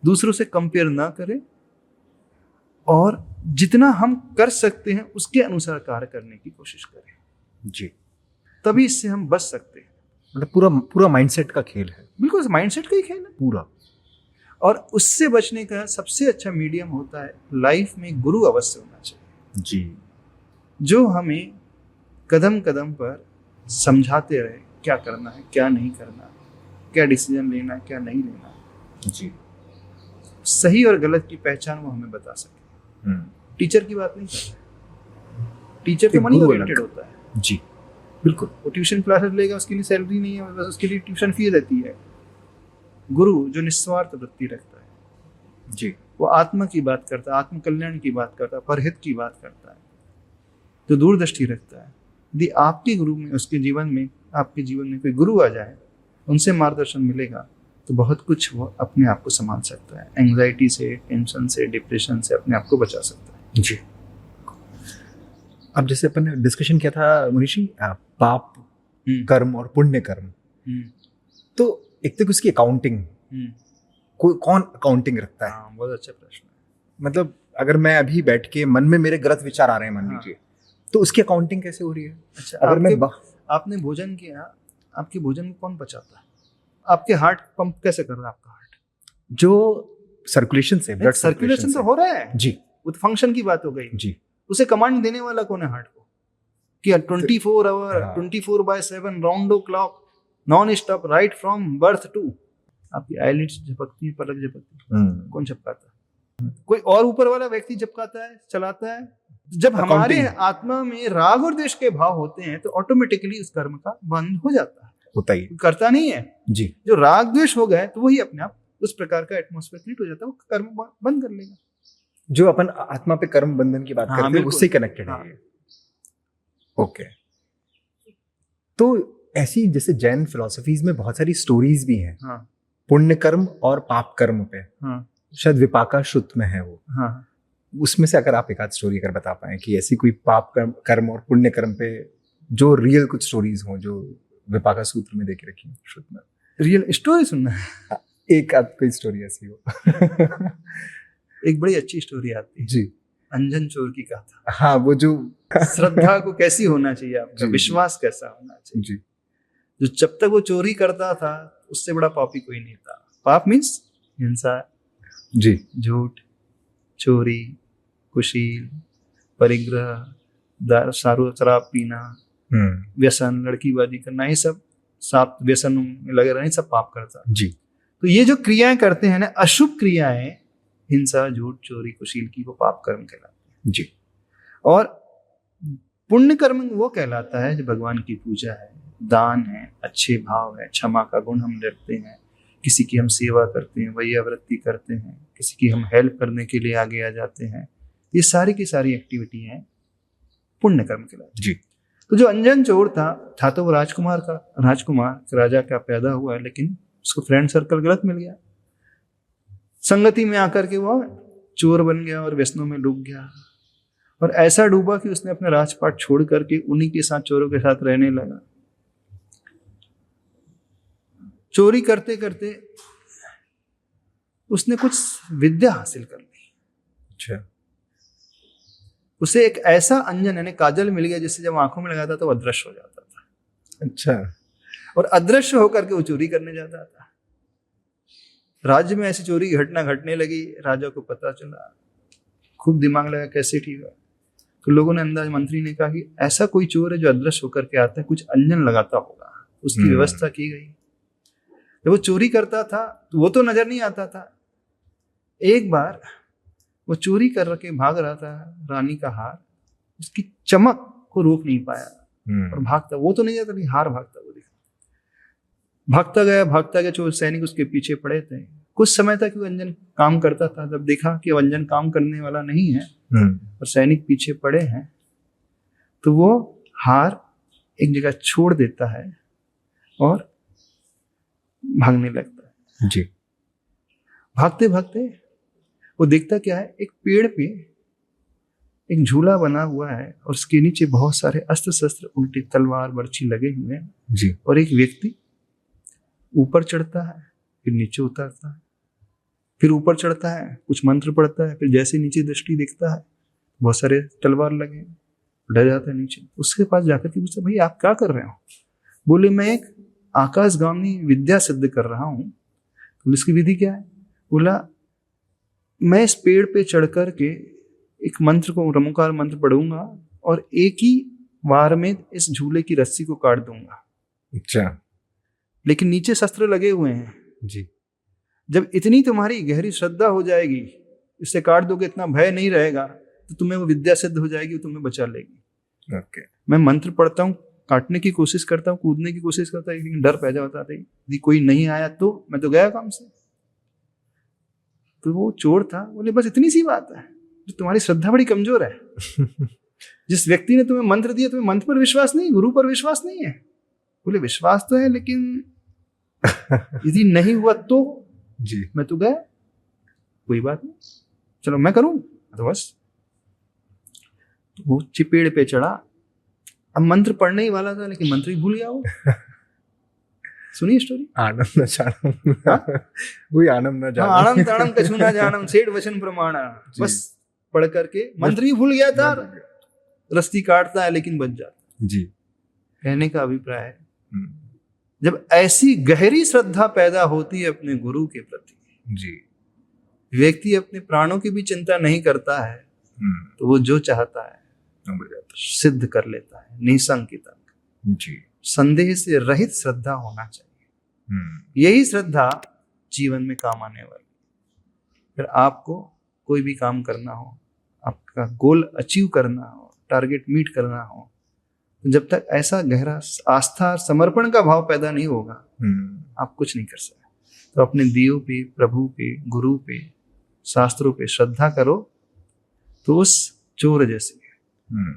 दूसरों से कंपेयर ना करें, और जितना हम कर सकते हैं उसके अनुसार कार्य करने की कोशिश करें। जी। तभी इससे हम बच सकते हैं। मतलब पूरा पूरा माइंडसेट का खेल है। बिल्कुल माइंडसेट का ही खेल है पूरा। और उससे बचने का सबसे अच्छा मीडियम होता है लाइफ में गुरु अवश्य होना चाहिए, जी। जो हमें कदम कदम पर समझाते रहे क्या करना है, क्या नहीं करना, क्या डिसीजन लेना है, क्या नहीं लेना है। जी। सही और गलत की पहचान वो हमें बता सके। टीचर की बात नहीं कर रहे, टीचर तो मनी ओरिएंटेड होता है। जी बिल्कुल। वो ट्यूशन क्लासेस लेगा, उसके लिए सैलरी नहीं है, बस उसके लिए ट्यूशन फी रहती है। गुरु जो निस्वार्थ वृत्ति रखता है, जी, वो आत्मा की बात करता है, आत्म कल्याण की बात करता है, परहित की बात करता है, जो दूरदृष्टि रखता है। यदि आपके गुरु में, उसके जीवन में, आपके जीवन में कोई गुरु आ जाए, उनसे मार्गदर्शन मिलेगा तो बहुत कुछ वो अपने आप को संभाल सकता है। एंग्जाइटी से, टेंशन से, डिप्रेशन से अपने आप को बचा सकता है। जी। अब जैसे अपन ने डिस्कशन किया था मुनीषी, पाप कर्म और पुण्य कर्म, तो एक तक उसकी अकाउंटिंग, कौन अकाउंटिंग रखता है? हाँ, बहुत अच्छा प्रश्न है। मतलब अगर मैं अभी बैठ के मन में मेरे गलत विचार आ रहे हैं मान लीजिए, तो उसकी अकाउंटिंग कैसे हो रही है? अच्छा, अगर आपने भोजन किया, आपके भोजन को कौन पचाता है? आपके हार्ट पंप कैसे कर रहा है आपका हार्ट? जो सर्कुलेशन से, ब्लड सर्कुलेशन तो हो रहा है जी, वो तो फंक्शन की बात हो गई जी। उसे कमांड देने वाला कौन है हार्ट को? कि 24 hour 24/7 round the clock non stop right from birth to. आपकी आईलिड्स झपकती है, पलक झपकती है, कौन झपकाता है? कोई और ऊपर वाला व्यक्ति झपकाता है, चलाता है। जब हमारे आत्मा में राग और द्वेष के भाव होते हैं तो ऑटोमेटिकली उस कर्म का बंद हो जाता है, होता ही करता नहीं है जी। जो राग द्वेष हो गए तो वही अपने आप उस प्रकार का एटमॉस्फेयर क्रिएट हो जाता है, वो कर्म बंद कर लेगा। जो अपन आत्मा पे कर्म बंधन की बात करते हैं उससे कनेक्टेड है ये। ओके। तो ऐसी जैसे जैन फिलॉसफीज में बहुत सारी स्टोरीज भी हैं, हाँ, पुण्य कर्म और पाप कर्म पे। हाँ, शायद विपाका शुद्ध में है वो। हाँ, उसमें से अगर आप एक आध स्टोरी अगर बता पाए कि ऐसी कोई पाप कर्म और पुण्य कर्म पे जो रियल कुछ स्टोरीज हो जो विपाका सूत्र में देके रखी है शुद्ध में। रियल स्टोरी सुनना है? एक आध कोई स्टोरी ऐसी हो। एक बड़ी अच्छी स्टोरी आती है जी, अंजन चोर की कथा। हाँ, वो जो श्रद्धा को कैसी होना चाहिए आपका, जी, विश्वास कैसा होना चाहिए। जी, जो जब तक वो चोरी करता था उससे बड़ा पापी कोई नहीं था। पाप मीन्स हिंसा, जी, झूठ, चोरी, कुशील, परिग्रह, सारू शराब पीना, व्यसन, लड़कीबाजी करना, ये सब साप व्यसन में लगे रहना, सब पाप करता। जी। तो ये जो क्रियाएं करते हैं ना, अशुभ क्रियाएं, हिंसा, झूठ, चोरी, कुशील की, वो पाप कर्म कहलाते हैं। जी। और पुण्य कर्म वो कहलाता है जो भगवान की पूजा है, दान है, अच्छे भाव है, क्षमा का गुण हम रखते हैं, किसी की हम सेवा करते हैं, वैयावृत्ति करते हैं, किसी की हम हेल्प करने के लिए आगे आ जाते हैं। ये सारी की सारी एक्टिविटी हैं पुण्य कर्म कहलाती है। जी। तो जो अंजन चोर था तो वो राजकुमार राजा का पैदा हुआ, लेकिन उसको फ्रेंड सर्कल गलत मिल गया। संगति में आकर के वो चोर बन गया और व्यसनों में डूब गया, और ऐसा डूबा कि उसने अपने राजपाट छोड़ करके उन्हीं के साथ, चोरों के साथ रहने लगा। चोरी करते करते उसने कुछ विद्या हासिल कर ली। अच्छा। उसे एक ऐसा अंजन यानी काजल मिल गया जिससे जब आंखों में लगाता तो अदृश्य हो जाता था। अच्छा। और अदृश्य होकर के वो चोरी करने जाता था। राज्य में ऐसी चोरी की घटना घटने लगी, राजा को पता चला, खूब दिमाग लगा कैसे ठीक है। तो लोगों ने अंदाज, मंत्री ने कहा कि ऐसा कोई चोर है जो अदृश्य होकर के आता है, कुछ अंजन लगाता होगा। उसकी व्यवस्था की गई। जब वो चोरी करता था तो वो तो नजर नहीं आता था। एक बार वो चोरी कर के भाग रहा था रानी का हार, उसकी चमक को रोक नहीं पाया और भागता, वो तो नहीं जाता, हार भागता वो दिखा। भागता गया, चोर सैनिक उसके पीछे पड़े थे, कुछ समय तक वो अंजन काम करता था, जब देखा कि अंजन काम करने वाला नहीं है और सैनिक पीछे पड़े हैं, तो वो हार एक जगह छोड़ देता है और भागने लगता है। जी। भागते भागते वो देखता क्या है, एक पेड़ पे एक झूला बना हुआ है और उसके नीचे बहुत सारे अस्त्र शस्त्र, उल्टी तलवार बर्छी लगे हुए हैं जी। और एक व्यक्ति ऊपर चढ़ता है, फिर नीचे उतरता है, फिर ऊपर चढ़ता है, कुछ मंत्र पढ़ता है, फिर जैसे नीचे दृष्टि देखता है बहुत सारे तलवार लगे, डर जाता है नीचे। उसके पास जाकर के पूछता, भाई आप क्या कर रहे हो? बोले, मैं एक आकाशगामी विद्या सिद्ध कर रहा हूँ। तो इसकी विधि क्या है? बोला, मैं इस पेड़ पे चढ़ कर के एक मंत्र को, रमोकार मंत्र पढ़ूंगा और एक ही वार में इस झूले की रस्सी को काट दूंगा। अच्छा। लेकिन नीचे शस्त्र लगे हुए हैं जी। जब इतनी तुम्हारी गहरी श्रद्धा हो जाएगी, इससे काट दोगे, इतना भय नहीं रहेगा, तो तुम्हें वो विद्या सिद्ध हो जाएगी, वो तुम्हें बचा लेगी। ओके। मैं मंत्र पढ़ता हूँ, काटने की कोशिश करता हूँ, कूदने की कोशिश करता हूँ, लेकिन डर पैदा होता था, यदि कोई नहीं आया तो मैं तो गया काम से। तो वो चोर था, बोले बस इतनी सी बात है, जो तुम्हारी श्रद्धा बड़ी कमजोर है। जिस व्यक्ति ने तुम्हें मंत्र दिया, तुम्हें मंत्र पर विश्वास नहीं, गुरु पर विश्वास नहीं है। बोले विश्वास तो है, लेकिन यदि नहीं हुआ तो जी। मैं तो गया, कोई बात नहीं, चलो मैं करूं तो बस। तो वो पेड़ पे चढ़ा, अब मंत्र पढ़ने ही वाला था, लेकिन मंत्र ही भूल गया वो। सुनिए स्टोरी। आनंद जानम, वही आनंद न जानम। आनम ताणम कछुना जानम सेठ वचन प्रमाण। बस पढ़ करके मंत्र ही भूल गया था, रस्ती काटता है लेकिन बच जाता। जी। कहने का अभिप्राय है, जब ऐसी गहरी श्रद्धा पैदा होती है अपने गुरु के प्रति, जी, व्यक्ति अपने प्राणों की भी चिंता नहीं करता है, तो वो जो चाहता है सिद्ध कर लेता है, निसंकित। जी। संदेह से रहित श्रद्धा होना चाहिए। यही श्रद्धा जीवन में काम आने वाली। फिर आपको कोई भी काम करना हो, आपका गोल अचीव करना हो, टारगेट मीट करना हो, जब तक ऐसा गहरा आस्था और समर्पण का भाव पैदा नहीं होगा, आप कुछ नहीं कर सकते। तो अपने दियों पे, प्रभु पे, गुरु पे, शास्त्रों पे श्रद्धा करो, तो उस चोर जैसे।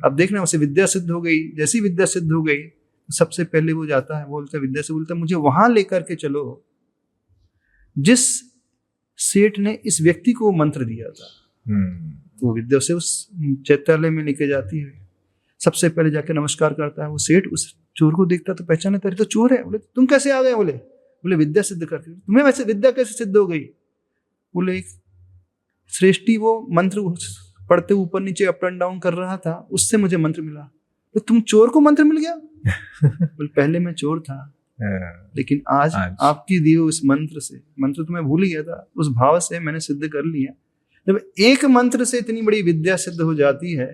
अब देखना, उसे विद्या सिद्ध हो गई, जैसी विद्या सिद्ध हो गई तो सबसे पहले वो जाता है, बोलता विद्या से, बोलता मुझे वहां लेकर के चलो जिस सेठ ने इस व्यक्ति को मंत्र दिया था। तो विद्या से उस चैत्यालय में लेके जाती है। सबसे पहले जाके नमस्कार करता है वो सेठ, उस चोर को देखता तो पहचाने, तेरे तो चोर है। बोले तुम कैसे आ गए? बोले विद्या सिद्ध करके। तुम्हें वैसे विद्या कैसे सिद्ध हो गई? बोले श्रेष्ठी वो मंत्र पढ़ते ऊपर नीचे अप एंड डाउन कर रहा था, उससे मुझे मंत्र मिला। तो तुम चोर को मंत्र मिल गया? बोले पहले मैं चोर था, लेकिन आज आपकी दिए उस मंत्र से, मंत्र तो मैं भूल गया था, उस भाव से मैंने सिद्ध कर लिया। जब एक मंत्र से इतनी बड़ी विद्या सिद्ध हो जाती है,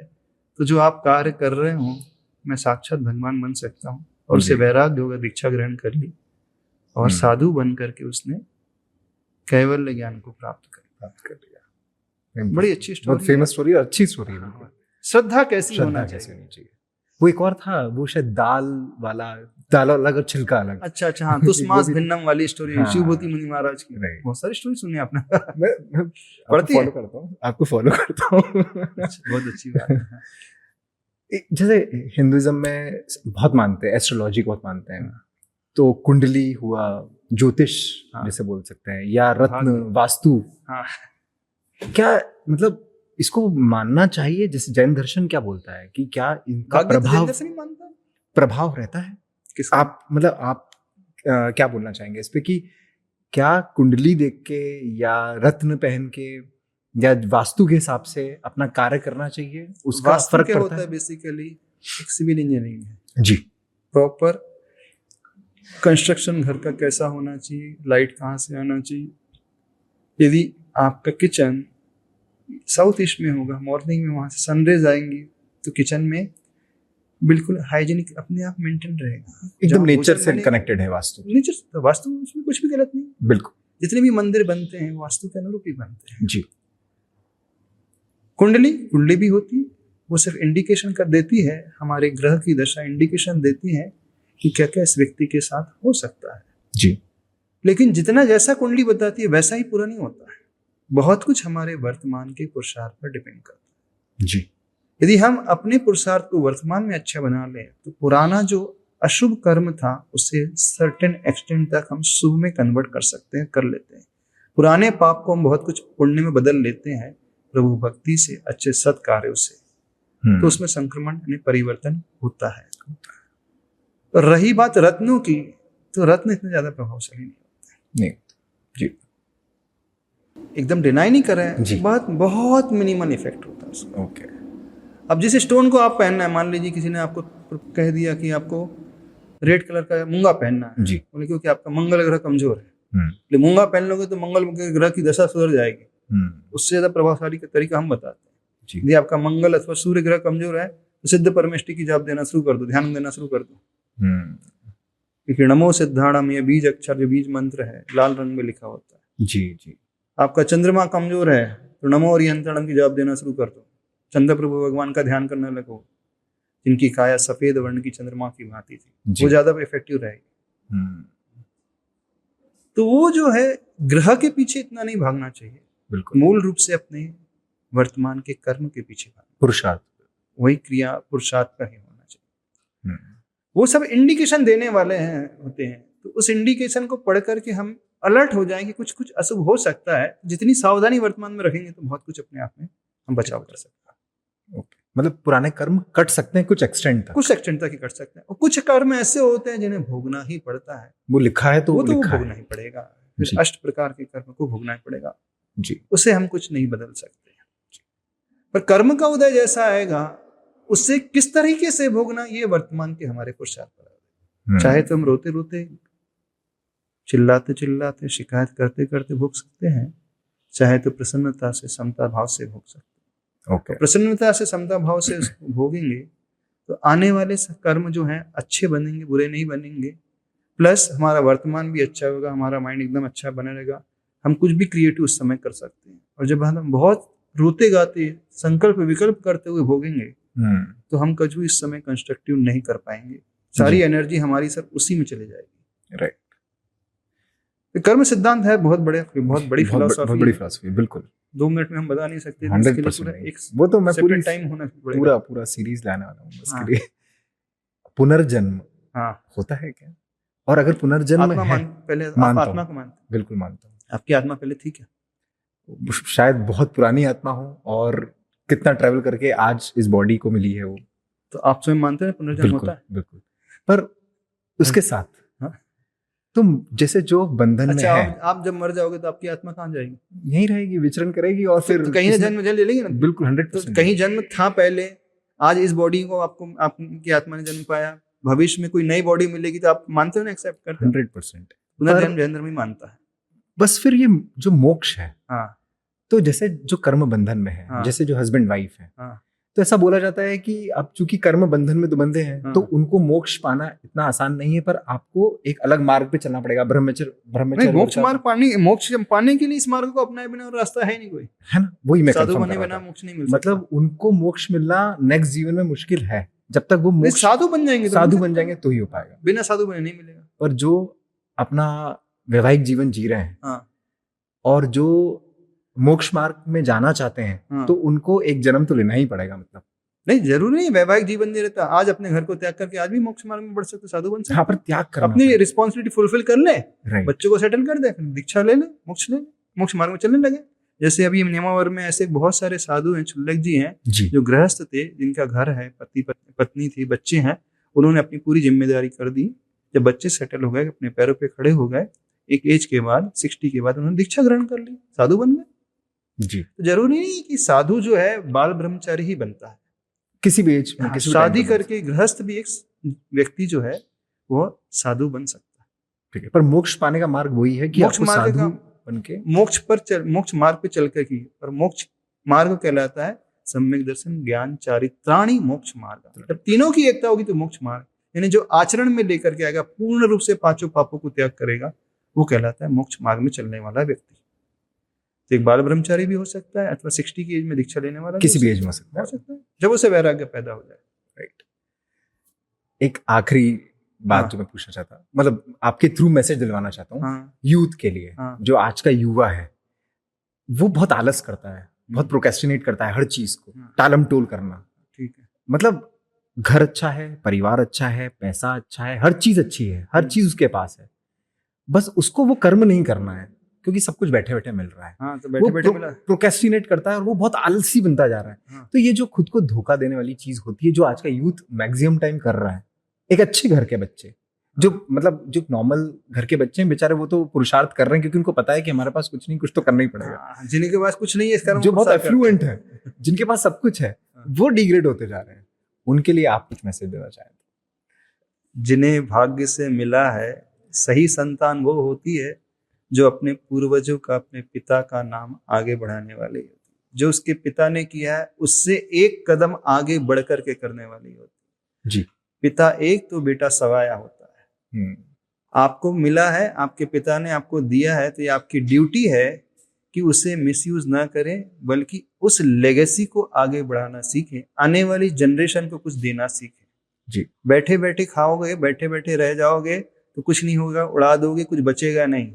तो जो आप कार्य कर रहे हो, मैं साक्षात भगवान बन सकता हूँ। और उसे वैराग्य होगा, दीक्षा ग्रहण कर ली और साधु बन करके उसने कैवल्य ज्ञान को प्राप्त कर लिया। बड़ी अच्छी स्टोरी, बहुत फेमस स्टोरी, अच्छी स्टोरी है। श्रद्धा कैसी होना चाहिए। वो एक और था, वो शायद दाल अलग और छिलका अलग। अच्छा, हाँ, तुस्मास भिन्नम वाली स्टोरी, शिवभूति मुनि महाराज की। बहुत सारी स्टोरी सुनी आपने। मैं पढ़ती फॉलो करता हूँ, आपको फॉलो करता हूँ। बहुत अच्छी बात है। जैसे हिंदुइज्म में बहुत मानते हैं, एस्ट्रोलॉजी बहुत मानते हैं, तो कुंडली हुआ, ज्योतिष जैसे बोल सकते हैं, या रत्न, वास्तु, क्या मतलब इसको मानना चाहिए? जैसे जैन दर्शन क्या बोलता है कि क्या इनका प्रभाव रहता है? आप मतलब आप क्या बोलना चाहेंगे इस पे, कि क्या कुंडली देख के या रत्न पहन के या वास्तु के हिसाब से अपना कार्य करना चाहिए? उसका फर्क क्या होता है? बेसिकली एक सिविल इंजीनियरिंग है जी। प्रॉपर कंस्ट्रक्शन घर का कैसा होना चाहिए, लाइट कहाँ से आना चाहिए। यदि आपका किचन साउथ ईस्ट में होगा, मॉर्निंग में वहां से सनरेज आएंगी, तो किचन में बिल्कुल हाइजीनिक अपने आप मेंटेन रहेगा, एकदम नेचर से कनेक्टेड है वास्तु। नेचर, वास्तु उसमें कुछ भी गलत नहीं। बिल्कुल, जितने भी मंदिर बनते हैं वास्तु के अनुरूप ही बनते हैं जी। कुंडली भी होती है, वो सिर्फ इंडिकेशन कर देती है, हमारे ग्रह की दशा इंडिकेशन देती है कि क्या क्या इस व्यक्ति के साथ हो सकता है जी। लेकिन जितना जैसा कुंडली बताती है वैसा ही पूरा नहीं होता है। बहुत कुछ हमारे वर्तमान के पुरुषार्थ पर डिपेंड करता है जी। यदि हम अपने पुरुषार्थ को वर्तमान में अच्छा बना लें तो पुराना जो अशुभ कर्म था उसे सर्टेन एक्सटेंट तक हम शुभ में कन्वर्ट कर सकते हैं, कर लेते हैं। पुराने पाप को हम बहुत कुछ पुण्य में बदल लेते हैं प्रभु भक्ति से, अच्छे सत् कार्यों से, तो उसमें संक्रमण यानी परिवर्तन होता है। और रही बात रत्नों की, तो रत्न इतने ज्यादा प्रभावशाली नहीं होते। नहीं जी, एकदम डिनाई नहीं कर रहे जी। हैं, बहुत मिनिमल इफेक्ट होता है उसका। ओके। अब जिस स्टोन को आप पहनना है, मान लीजिए किसी ने आपको कह दिया कि आपको रेड कलर का मूंगा पहनना है, जी। बोले क्योंकि आपका मंगल ग्रह कमजोर है, इसलिए मूंगा पहन लोगे तो मंगल के ग्रह की दशा सुधर जाएगी। उससे ज्यादा प्रभावशाली का तरीका हम बताते हैं। जी। यदि आपका मंगल अथवा सूर्य ग्रह कमजोर है तो सिद्ध परमेष्टि की जाप देना शुरू कर दो, ध्यान देना शुरू कर दो। क्योंकि नमो सिद्धाणम, ये बीज अक्षर, जो बीज मंत्र है, लाल रंग में लिखा होता है। जी जी। आपका चंद्रमा कमजोर है तो नमो ओरियंतणम की जाप देना शुरू कर दो, चंद्र प्रभु भगवान का ध्यान करने लगो, जिनकी काया सफेद वर्ण की चंद्रमा की भांति थी, वो ज्यादा इफेक्टिव रहेगी। तो वो जो है ग्रह के पीछे इतना नहीं भागना चाहिए, बिल्कुल। मूल रूप से अपने वर्तमान के कर्म के पीछे भागना, पुरुषार्थ, वही क्रिया पुरुषार्थ का ही होना चाहिए। वो सब इंडिकेशन देने वाले हैं होते हैं, तो उस इंडिकेशन को पढ़ करके हम अलर्ट हो जाएंगे, कुछ कुछ अशुभ हो सकता है। जितनी सावधानी वर्तमान में रखेंगे तो बहुत कुछ अपने आप में हम बचाव कर सकते हैं। ओके, मतलब पुराने कर्म कट सकते हैं कुछ एक्सटेंट तक, कुछ एक्सटेंट तक ही कट सकते हैं। और कुछ कर्म ऐसे होते हैं जिन्हें भोगना ही पड़ता है। वो लिखा है तो वो लिखा भोगना है। ही पड़ेगा। फिर 8 प्रकार के कर्म को भोगना ही पड़ेगा जी। उसे हम कुछ नहीं बदल सकते। पर कर्म का उदय जैसा आएगा उससे किस तरीके से भोगना, ये वर्तमान के हमारे पुरुषार्थ पर है। चाहे तो हम रोते रोते, चिल्लाते चिल्लाते, शिकायत करते करते भोग सकते हैं, चाहे तो प्रसन्नता से, समता भाव से भोग सकते हैं। ओके। प्रसन्नता से, समता भाव से उसको भोगेंगे तो आने वाले कर्म जो हैं अच्छे बनेंगे, बुरे नहीं बनेंगे। प्लस हमारा वर्तमान भी अच्छा होगा, हमारा माइंड एकदम अच्छा बना रहेगा, हम कुछ भी क्रिएटिव उस समय कर सकते हैं। और जब हम बहुत रोते गाते, संकल्प विकल्प करते हुए भोगेंगे तो हम कुछ भी इस समय कंस्ट्रक्टिव नहीं कर पाएंगे। सारी एनर्जी हमारी सब उसी में चली जाएगी। राइट। कर्म सिद्धांत है बहुत बड़ी फिलॉसफी, बिल्कुल। 2 मिनट में हम बता नहीं सकते। 100%। वो तो मैं पूरी टाइम होना पड़ेगा, पूरा सीरीज लाने वाला हूँ इसके लिए। पुनर्जन्म होता है क्या? और अगर पुनर्जन्म है, पहले आप आत्मा को मानते? बिल्कुल मानता हूँ। आपकी आत्मा पहले थी क्या? शायद बहुत पुरानी आत्मा हो और कितना ट्रैवल करके आज इस बॉडी को मिली है वो। तो आप स्वयं मानते हैं पुनर्जन्म होता है? बिल्कुल। पर उसके साथ तुम जैसे जो बंधन में है, आप जब मर जाओगे तो आपकी आत्मा कहाँ जाएगी? यहीं रहेगी, विचरण करेगी और फिर कहीं जन्म ले लेगी ना। बिल्कुल 100%। तो कहीं जन्म था पहले, आज इस बॉडी को आपकी आत्मा ने जन्म पाया, भविष्य में कोई नई बॉडी मिलेगी तो आप मानते हो ना, एक्सेप्ट करते हो? 100%। पुनर्जन्म जैन धर्म ही मानता है। बस फिर ये जो मोक्ष है, तो जैसे जो कर्म बंधन में है, जैसे जो हस्बैंड वाइफ है, तो ऐसा बोला जाता है कि अब चूंकि कर्म बंधन में तो बंधे हैं, तो उनको मोक्ष पाना इतना आसान नहीं है, पर आपको एक अलग मार्ग पे चलना पड़ेगा। ब्रह्मचर्य मोक्ष पाने के लिए इस मार्ग को अपनाए बिना और रास्ता है नहीं कोई, है ना? वही मैं साधु बने बिना मोक्ष नहीं मिल सकता। मतलब उनको मोक्ष मिलना नेक्स्ट जीवन में मुश्किल है। जब तक वो मोक्ष साधु बन जाएंगे तो ही हो पाएगा, बिना साधु बने नहीं मिलेगा। पर जो अपना वैवाहिक जीवन जी रहे हैं और जो मोक्ष मार्ग में जाना चाहते हैं, तो उनको एक जन्म तो लेना ही पड़ेगा। मतलब नहीं, जरूरी नहीं वैवाहिक जीवन नहीं रहता। आज अपने घर को त्याग करके आज भी मोक्ष मार्ग में बढ़ सकते, साधु बन सकते। पर त्याग करना, अपनी रिस्पॉन्सिबिलिटी फुलफिल कर ले, बच्चों को सेटल कर दे, दीक्षा ले ले, मोक्ष मार्ग में चलने लगे। जैसे अभी नेमावर में ऐसे बहुत सारे साधु हैं, छुल्लक जी हैं, जो गृहस्थ थे, जिनका घर है, पत्नी थी, बच्चे हैं। उन्होंने अपनी पूरी जिम्मेदारी कर दी। जब बच्चे सेटल हो गए, अपने पैरों पे खड़े हो गए, एक एज के बाद 60 के बाद उन्होंने दीक्षा ग्रहण कर ली, साधु बन गए जी। तो जरूरी नहीं कि साधु जो है बाल ब्रह्मचारी ही बनता है, किसी भी एज में, शादी करके गृहस्थ भी एक व्यक्ति जो है वो साधु बन सकता है। ठीक है, पर मोक्ष पाने का मार्ग वही है कि मोक्ष मार्ग का बनके मोक्ष मार्ग पे चल कर की, पर मोक्ष मार्ग कहलाता है सम्यक दर्शन ज्ञान चारित्राणी मोक्ष मार्ग। जब तीनों की एकता होगी तो मोक्ष मार्ग, यानी जो आचरण में लेकर के आएगा, पूर्ण रूप से 5 पापों को त्याग करेगा, वो कहलाता है मोक्ष मार्ग में चलने वाला व्यक्ति। तो एक बाल ब्रह्मचारी भी हो सकता है, अथवा 60 की एज में दीक्षा लेने वाला किसी भी एज में हो सकता है, जब उसे वैराग्य पैदा हो जाए। राइट। एक आखिरी बात हाँ। जो मैं पूछना चाहता हूँ, मतलब आपके थ्रू मैसेज दिलवाना चाहता हूँ हाँ यूथ के लिए। हाँ जो आज का युवा है वो बहुत आलस करता है, बहुत प्रोक्रेस्टिनेट करता है हर चीज को, हाँ। टालम टोल करना। ठीक है। मतलब घर अच्छा है, परिवार अच्छा है, पैसा अच्छा है, हर चीज अच्छी है, हर चीज उसके पास है, बस उसको वो कर्म नहीं करना है क्योंकि सब कुछ बैठे बैठे मिल रहा है। हाँ तो वो बैठे बैठे मिला। प्रोक्रेस्टिनेट करता है और वो बहुत आलसी बनता जा रहा है। हाँ। तो ये जो खुद को धोखा देने वाली चीज होती है जो आज का यूथ मैक्सिमम टाइम कर रहा है, एक अच्छे घर के बच्चे जो मतलब जो नॉर्मल घर के बच्चे हैं बेचारे, वो तो पुरुषार्थ कर रहे हैं क्योंकि उनको पता है कि हमारे पास कुछ नहीं, कुछ तो करना ही पड़ेगा। हाँ, जिनके पास कुछ नहीं है इसका जो बहुत एफ्लुएंट है, जिनके पास सब कुछ है, वो डिग्रेड होते जा रहे हैं। उनके लिए आप कुछ मैसेज देना चाहें? जिन्हें भाग्य से मिला है, सही संतान वो होती है जो अपने पूर्वजों का, अपने पिता का नाम आगे बढ़ाने वाली होती है। जो उसके पिता ने किया है उससे एक कदम आगे बढ़ कर के करने वाली होती है। जी। पिता एक तो बेटा सवाया होता है। आपको मिला है, आपके पिता ने आपको दिया है, तो ये आपकी ड्यूटी है कि उसे मिसयूज ना करें, बल्कि उस लेगेसी को आगे बढ़ाना सीखें, आने वाली जनरेशन को कुछ देना सीखें। जी। बैठे बैठे खाओगे, बैठे बैठे रह जाओगे तो कुछ नहीं होगा, उड़ा दोगे, कुछ बचेगा नहीं।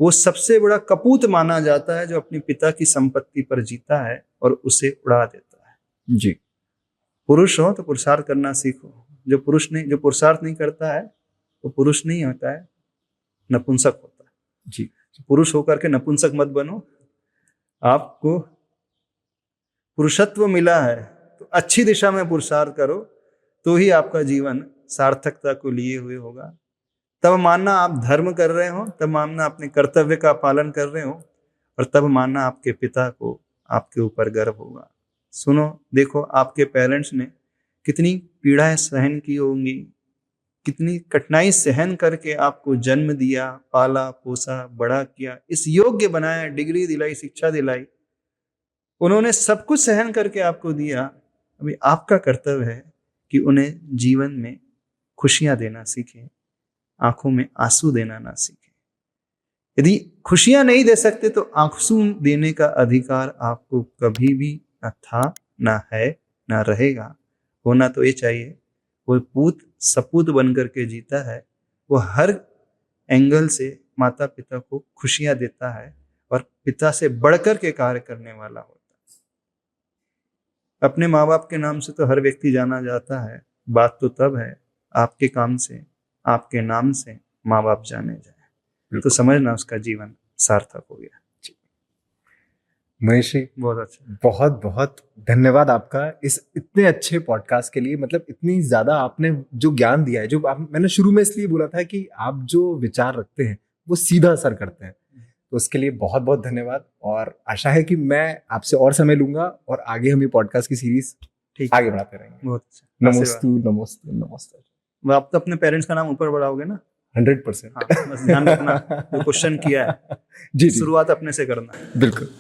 वो सबसे बड़ा कपूत माना जाता है जो अपने पिता की संपत्ति पर जीता है और उसे उड़ा देता है। जी। पुरुष हो तो पुरुषार्थ करना सीखो। जो पुरुषार्थ नहीं करता है वो पुरुष नहीं होता है, नपुंसक होता है। जी। पुरुष होकर के नपुंसक मत बनो। आपको पुरुषत्व मिला है तो अच्छी दिशा में पुरुषार्थ करो, तो ही आपका जीवन सार्थकता को लिए हुए होगा। तब मानना आप धर्म कर रहे हो, तब मानना अपने कर्तव्य का पालन कर रहे हो, और तब मानना आपके पिता को आपके ऊपर गर्व होगा। सुनो, देखो आपके पेरेंट्स ने कितनी पीड़ाएं सहन की होंगी, कितनी कठिनाई सहन करके आपको जन्म दिया, पाला पोसा, बड़ा किया, इस योग्य बनाया, डिग्री दिलाई, शिक्षा दिलाई। उन्होंने सब कुछ सहन करके आपको दिया। अभी आपका कर्तव्य है कि उन्हें जीवन में खुशियां देना सीखें, आंखों में आंसू देना ना सीखें। यदि खुशियां नहीं दे सकते तो आंसू देने का अधिकार आपको कभी भी न था, ना है, ना रहेगा। होना तो ये चाहिए, वो पूत सपूत बन करके जीता है, वो हर एंगल से माता पिता को खुशियां देता है और पिता से बढ़कर के कार्य करने वाला होता है। अपने माँ बाप के नाम से तो हर व्यक्ति जाना जाता है, बात तो तब है आपके काम से, आपके नाम से माँ बाप जाने जाए, तो समझना उसका जीवन सार्थक हो गया। मनीष जी, बहुत अच्छा, बहुत बहुत धन्यवाद आपका इस इतने अच्छे पॉडकास्ट के लिए। मतलब इतनी ज्यादा आपने जो ज्ञान दिया है, जो मैंने शुरू में इसलिए बोला था कि आप जो विचार रखते हैं वो सीधा असर करते हैं, तो उसके लिए बहुत बहुत धन्यवाद। और आशा है कि मैं आपसे और समय लूंगा और आगे हम ये पॉडकास्ट की सीरीज ठीक, आगे बढ़ाते रहेंगे। बहुत अच्छा। नमोस्तु नमोस्तु नमस्ते। आप तो अपने पेरेंट्स का नाम ऊपर बढ़ाओगे ना? 100%। हाँ, बस ध्यान रखना जो क्वेश्चन किया है, जी, शुरुआत अपने से करना। बिल्कुल।